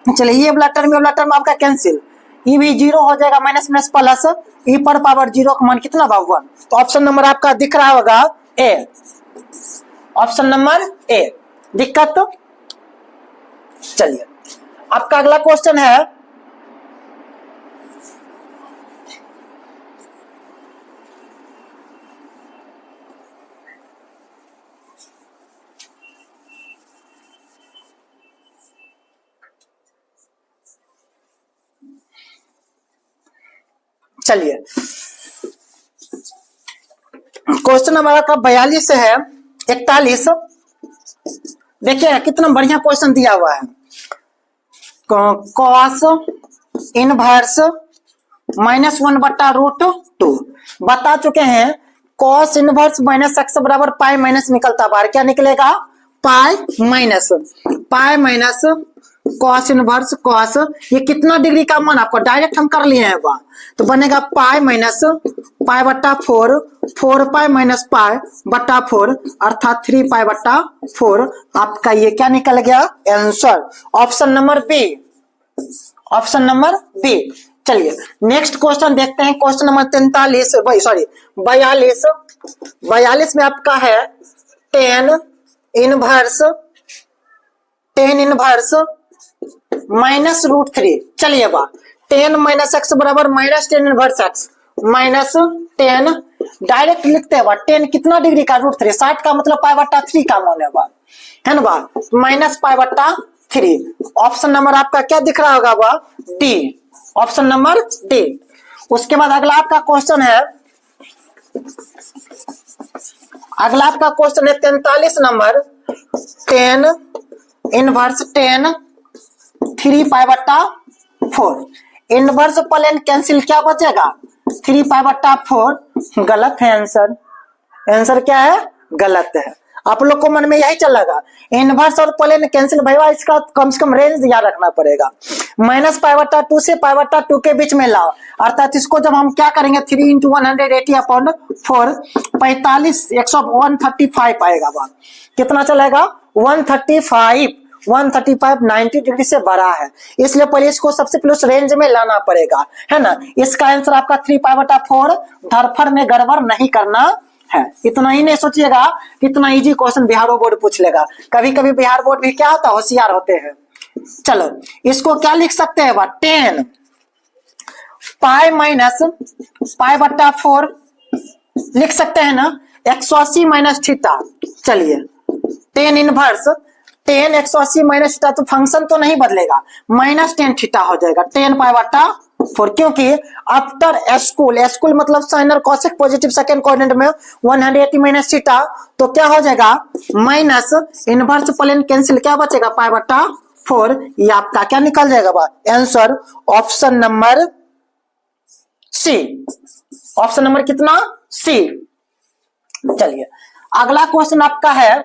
चलिए ये वाला टर्म आपका कैंसिल ये भी 0 हो जाएगा माइनस माइनस प्लस ई पर पावर 0 का मान कितना बा 1 तो ऑप्शन नंबर आपका दिख रहा होगा ए ऑप्शन नंबर ए दिक्कत तो चलिए आपका अगला क्वेश्चन है चलिए क्वेश्चन नंबर का 42 है 41 देखिए कितना बढ़िया क्वेश्चन दिया हुआ है कॉस इनवर्स -1/√2 बता चुके हैं कॉस इनवर्स माइनस एक्स बराबर पाई माइनस निकलता बाहर क्या निकलेगा pi minus cos inverse cos ये कितना डिग्री का मान आपको डायरेक्ट हम कर लिए हैं वहां तो बनेगा पाई माइनस पाई बट्टा 4 पाई माइनस पाई बट्टा 4 अर्थात 3 पाई बट्टा 4 आपका ये क्या निकल गया आंसर ऑप्शन नंबर बी चलिए नेक्स्ट क्वेश्चन देखते हैं क्वेश्चन नंबर 42 में आपका है tan इनवर्स -√3 चलिए बा tan माइनस एक्स बराबर minus tan inverse x minus tan direct लिखते हैं बा tan कितना डिग्री का √3 60 का मतलब पाई बट्टा 3 का मान है ना बा माइनस पाई बट्टा 3 ऑप्शन नंबर आपका क्या दिख रहा होगा बा डी ऑप्शन नंबर डी उसके बाद अगला आपका क्वेश्चन है 43 नंबर tan इनवर्स tan 3 पाई बट्टा 4 इनवर्स प्लेन कैंसिल क्या बचेगा 3 पाई बट्टा 4 गलत है आंसर आंसर क्या है, गलत है। आप लोग को मन में यही चलेगा, इनवर्स और प्लेन कैंसिल भैया, इसका कम से कम रेंज याद रखना पड़ेगा। -π/2 से π/2 के बीच में लाओ, अर्थात इसको जब हम क्या करेंगे 3 × 180/4 45 135 आएगा। बात कितना चलेगा 135 90 डिग्री से बड़ा है, इसलिए पहले इसको सबसे पहले उस रेंज में लाना पड़ेगा, है ना। इसका आंसर आपका 3π/4 धरफड़ में गड़बड़ नहीं करना है। इतना ही नहीं सोचिएगा, इतना इजी क्वेश्चन बिहार बोर्ड पूछ लेगा। कभी कभी बिहार बोर्ड भी क्या होता है, होशियार होते हैं। चलो इसको क्या लिख सकते हैं, 10 π-π/4 लिख सकते हैं ना, 180 - थीटा। चलिए 10 इनवर्स 10 180 - थीटा, तो फंक्शन तो नहीं बदलेगा, -10 थीटा हो जाएगा 10 π/4, क्योंकि आफ्टर स्कूल मतलब साइन और कॉसेक पॉजिटिव सेकंड कोऑर्डिनेट में 180 - थीटा, तो क्या हो जाएगा माइनस इनवर्स प्लेन कैंसिल, क्या बचेगा π/4, ये आपका क्या निकल जाएगा answer option number C. Option number कितना, सी। चलिए अगला क्वेश्चन आपका है,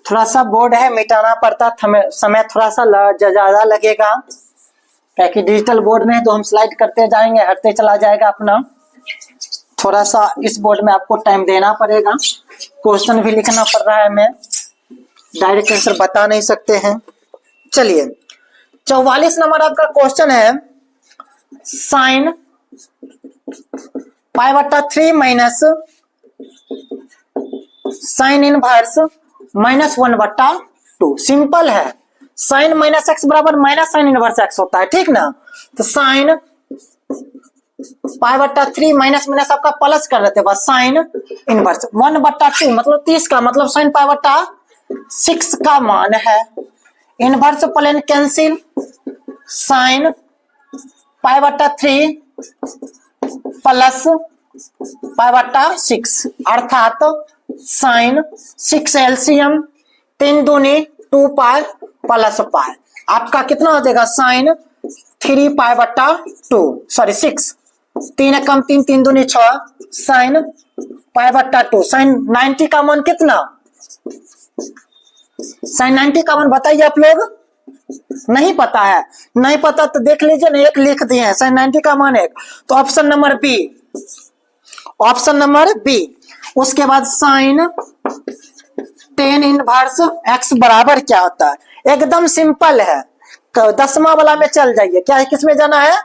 थोड़ा सा बोर्ड है, मिटाना पड़ता, समय थोड़ा सा ज्यादा लगेगा, क्योंकि डिजिटल बोर्ड में तो हम स्लाइड करते जाएंगे, हटते चला जाएगा अपना। थोड़ा सा इस बोर्ड में आपको टाइम देना पड़ेगा, क्वेश्चन भी लिखना पड़ रहा है, मैं डायरेक्ट आंसर बता नहीं सकते हैं। चलिए 44 नंबर आपका क्वेश्चन है, sine π/3 minus sine inverse -1/2। Simple है, साइन -x बराबर माइनस साइन इनवर्स x होता है, ठीक ना। तो साइन π/3 माइनस आपका प्लस कर देते हैं, बस साइन इनवर्स 1/2 मतलब 30 का, मतलब साइन π/6 का मान है। Inverse plain cancel, sine π/3 plus π/6 अर्थात साइन 6 एलसीएम 3 दूनी 2π प्लस π, आपका कितना हो जाएगा साइन 3π/2 सॉरी 6 3 कम 3 3 दूनी 6 साइन π/2। साइन 90 का मान कितना, साइन 90 का मान बताइए आप लोग, नहीं पता है, नहीं पता तो देख लीजिए ना, एक लिख दिए हैं साइन 90 का मान 1, तो option number B, option number B. उसके बाद साइन 10 इनवर्स x बराबर क्या होता है, एकदम सिंपल है, दसवां वाला में चल जाइए, क्या है किसमें जाना है,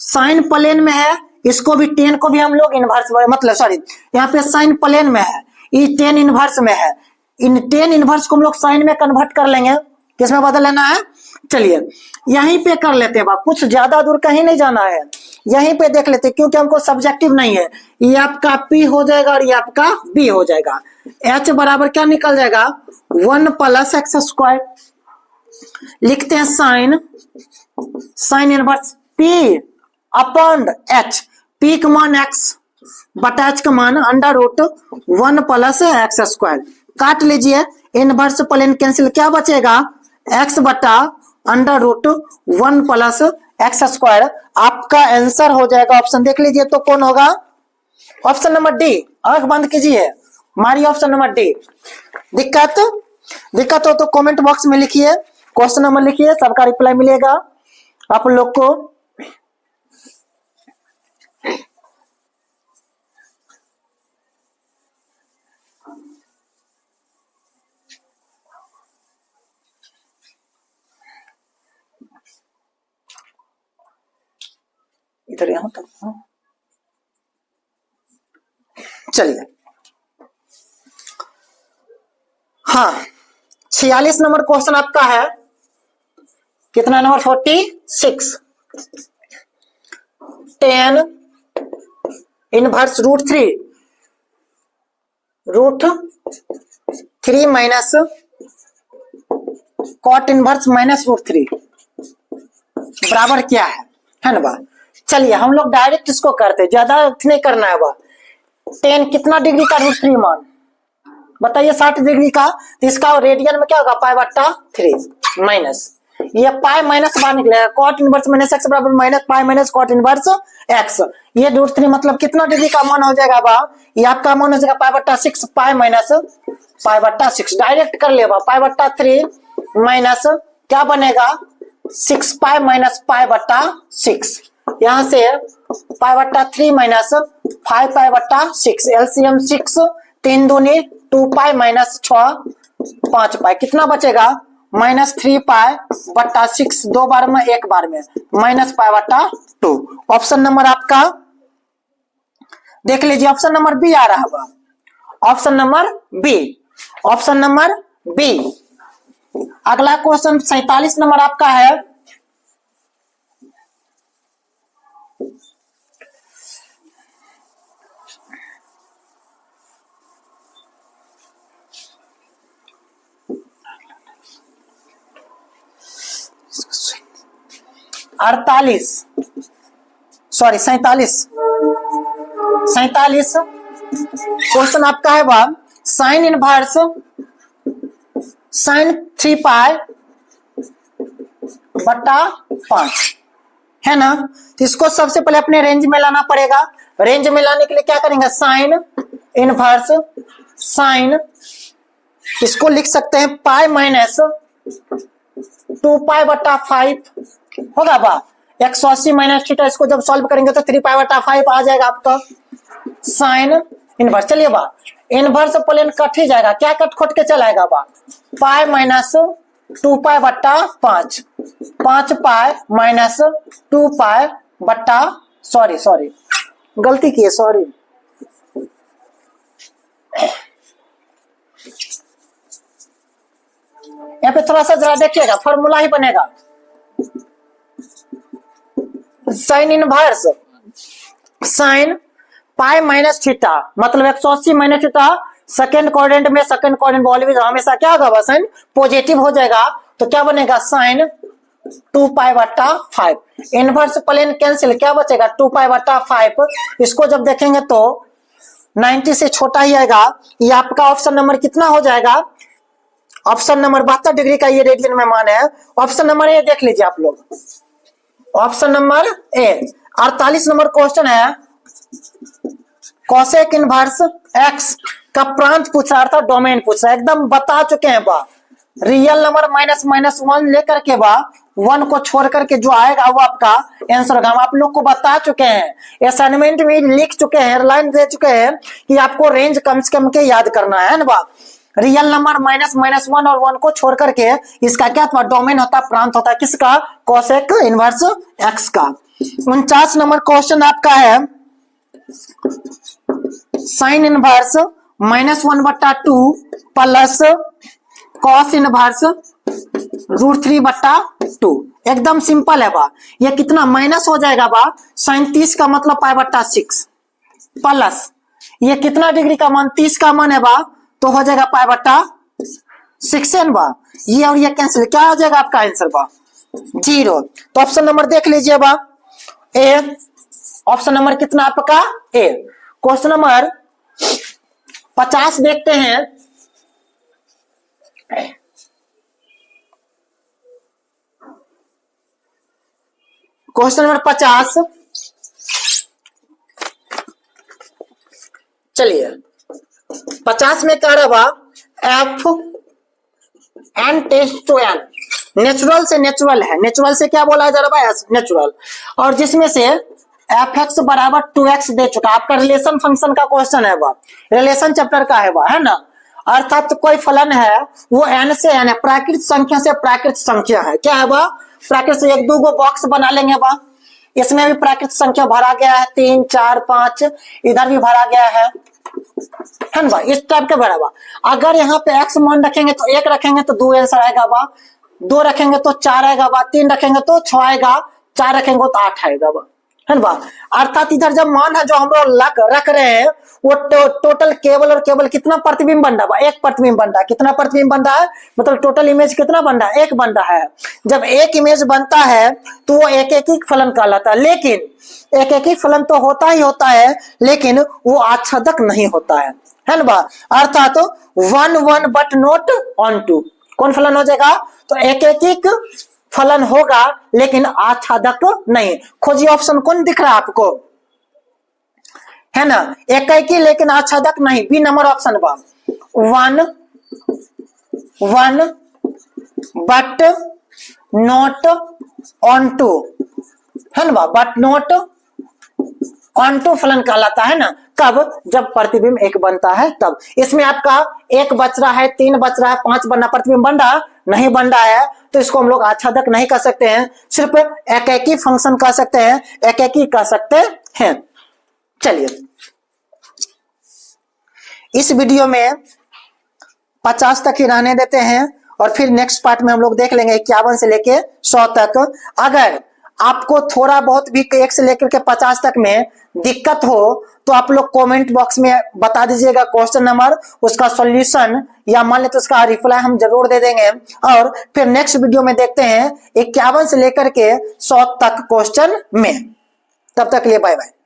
साइन प्लेन में है, इसको भी 10 को भी हम लोग इनवर्स मतलब सॉरी यहाँ पे साइन प्लेन में है, ये 10 इनवर्स में है, इन 10 इनवर्स को हम लोग साइन में कन्वर्ट कर लेंगे, किसमें बदल लेना है। चलिए यहीं पे कर लेते हैं, कुछ ज्यादा दूर कहीं नहीं जाना है, यहीं पे देख लेते हैं, क्योंकि हमको सब्जेक्टिव नहीं है। ये आपका P हो जाएगा और ये आपका B हो जाएगा। H बराबर क्या निकल जाएगा 1 + x², लिखते हैं sine inverse P upon H, P का मान x बटा H का मान √1 + x², काट लीजिए, इनवर्स प्लेन कैंसिल, क्या बचेगा x बटा √1 + x²। आपका आंसर हो जाएगा, ऑप्शन देख लीजिए तो कौन होगा, ऑप्शन नंबर डी। आंख बंद कीजिए, मारिए ऑप्शन नंबर डी। दिक्कत हो तो कमेंट बॉक्स में लिखिए, क्वेश्चन नंबर लिखिए, सबका रिप्लाई मिलेगा आप लोग को। इधर यहां तक, चलिए हाँ 46 नंबर क्वेश्चन आपका है, कितना number 46, 10 inverse √3 minus cot inverse -√3 बराबर क्या है ना। चलिए हम लोग डायरेक्ट इसको करते, ज्यादा नहीं करना है। 10 कितना डिग्री का √3 मान, बताइए 60 डिग्री का, तो इसका रेडियन में क्या होगा π/3 माइनस, ये पाई माइनस बाहर निकलेगा, कॉट इनवर्स माइनस एक्स बराबर minus pi minus cot inverse x. ये √3 मतलब कितना डिग्री का मान हो जाएगा बा, ये आपका मान हो जाएगा π/6 पाई माइनस π/6, डायरेक्ट कर ले बा, π/3 माइनस क्या बनेगा 6 पाई माइनस π/6, यहां से π/3 माइनस 5 π/6, एलसीएम 6 3 दूनी 2 पाई माइनस 6 5 पाई, कितना बचेगा -3 π/6, 2 बार में 1 बार में -π/2। ऑप्शन नंबर आपका देख लीजिए, ऑप्शन नंबर बी आ रहा है, option number B, option number B. अगला क्वेश्चन 47 नंबर आपका है, सैतालीस क्वेश्चन आपका है वह साइन इनवर्स साइन 3 π/5 है ना। तो इसको सबसे पहले अपने रेंज में लाना पड़ेगा, रेंज में लाने के लिए क्या करेंगे साइन इनवर्स साइन, इसको लिख सकते हैं पाई माइनस 2 π/5 होगा बा 180 माइनस थीटा, इसको जब सॉल्व करेंगे तो 3 π/5 आ जाएगा आपका साइन इनवर्स। चलिए बा इनवर्स प्लेन कट ही जाएगा, क्या कट खोट के चलाएगा बा पाई माइनस 2 π/5, 5 पाई माइनस 2 पाई बट्टा सॉरी गलती की है, सॉरी यहाँ पे थोड़ा सा जरा देखिएगा, फॉर्मूला ही बनेगा sine inverse sine pi minus theta, मतलब 180 माइनस थीटा सेकेंड क्वाड्रेंट में, सेकेंड क्वाड्रेंट ऑलवेज हमेशा क्या होगा साइन पॉजिटिव हो जाएगा, तो क्या बनेगा साइन 2 π/5, इनवर्स प्लेन कैंसिल, क्या बचेगा 2 π/5, इसको जब देखेंगे तो 90 से छोटा ही आएगा, ये आपका ऑप्शन नंबर कितना हो जाएगा, ऑप्शन नंबर 72 डिग्री का ये रेडियन में मान है। ऑप्शन नंबर ए देख लीजिए आप लोग, ऑप्शन नंबर ए। 48 नंबर क्वेश्चन है कोसेक इनवर्स एक्स का प्रांत पूछ रहा था, डोमेन पूछ रहा है, एकदम बता चुके हैं बा, रियल नंबर -1 लेकर के बा 1 को छोड़ करके जो आएगा वो आपका आंसर होगा, हम आप लोग को बता चुके हैं, असाइनमेंट में लिख चुके हैं, हेडलाइन दे चुके हैं कि आपको रेंज कम से कम के याद करना है ना बा, रियल नंबर -1 और 1 को छोड़ करके इसका क्या था डोमेन होता है, प्रांत होता है किसका कोसेक इनवर्स एक्स का। 49 नंबर क्वेश्चन आपका है sine inverse -1/2 plus cos inverse √3/2, एकदम सिंपल है बा, ये कितना माइनस हो जाएगा बा 37 का मतलब π/6 प्लस ये कितना डिग्री का मान 30 का मान है बा, तो हो जाएगा π/6 बा, ये और ये कैंसिल, क्या हो जाएगा आपका आंसर बा 0। तो ऑप्शन नंबर देख लीजिए बा ए, ऑप्शन नंबर कितना आपका ए। क्वेश्चन नंबर 50 देखते हैं, क्वेश्चन नंबर 50, चलिए 50 में कह रहा F N test to N, natural से नेचुरल है, नेचुरल से क्या बोला जा रहा है नेचुरल, और जिसमें से एफ एक्स बराबर 2x दे चुका, आपका रिलेशन फंक्शन का क्वेश्चन है वह, रिलेशन चैप्टर का है वह, है ना। अर्थात कोई फलन है वो n से n है, प्राकृत संख्या से प्राकृत संख्या है, क्या है वह प्राकृत से, 1 2 बॉक्स बना लेंगे वह, इसमें भी प्राकृत संख्या भरा गया है 3 4 5, इधर भी भरा गया है ना, इस टाइप का भरा हुआ। अगर यहाँ पे x मान रखेंगे तो 1 रखेंगे तो 2 आंसर आएगा बा, 2 रखेंगे तो 4 आएगा बा, 3 रखेंगे तो 6 आएगा, 4 रखेंगे तो 8 आएगा बा, है ना। अर्थात इधर जब मान है जो हम लोग रख रहे हैं वो टोटल केवल और केवल कितना प्रतिबिंब बन रहा है, एक प्रतिबिंब बन रहा है, कितना प्रतिबिंब बन रहा है, मतलब टोटल इमेज कितना बन रहा है, एक बन रहा है। जब एक इमेज बनता है तो वो एक एक फलन कहलाता है, लेकिन एक एक फलन तो होता ही होता है, लेकिन वो आच्छादक नहीं होता है है ना बा, अर्थात 1 1 बट नॉट ऑन टू। कौन फलन हो जाएगा? तो एक फलन होगा लेकिन आच्छादक नहीं। खोजिए ऑप्शन कौन दिख रहा है आपको, है ना, एक लेकिन आच्छादक नहीं, बी नंबर ऑप्शन बा। 1 1 बट नॉट ऑन टू, है ना, बट नॉट ऑन टू फलन कहलाता है ना, कब? जब प्रतिबिंब एक बनता है तब। इसमें आपका 1 बच रहा है, 3 बच रहा है, 5 बनना, प्रतिबिंब बन रहा नहीं बन रहा है, तो इसको हम लोग आच्छादक नहीं कह सकते हैं, सिर्फ एक फंक्शन कह सकते हैं, एक कह सकते हैं। चलिए इस वीडियो में 50 तक ही रहने देते हैं और फिर नेक्स्ट पार्ट में हम लोग देख लेंगे 51 से लेके 100 तक। अगर आपको थोड़ा बहुत भी 1 से लेकर के 50 तक में दिक्कत हो तो आप लोग कमेंट बॉक्स में बता दीजिएगा क्वेश्चन नंबर, उसका सॉल्यूशन या मान ले तो उसका रिप्लाई हम जरूर दे देंगे। और फिर नेक्स्ट वीडियो में देखते हैं 51 से लेकर के 100 तक क्वेश्चन में। तब तक लिए बाय बाय।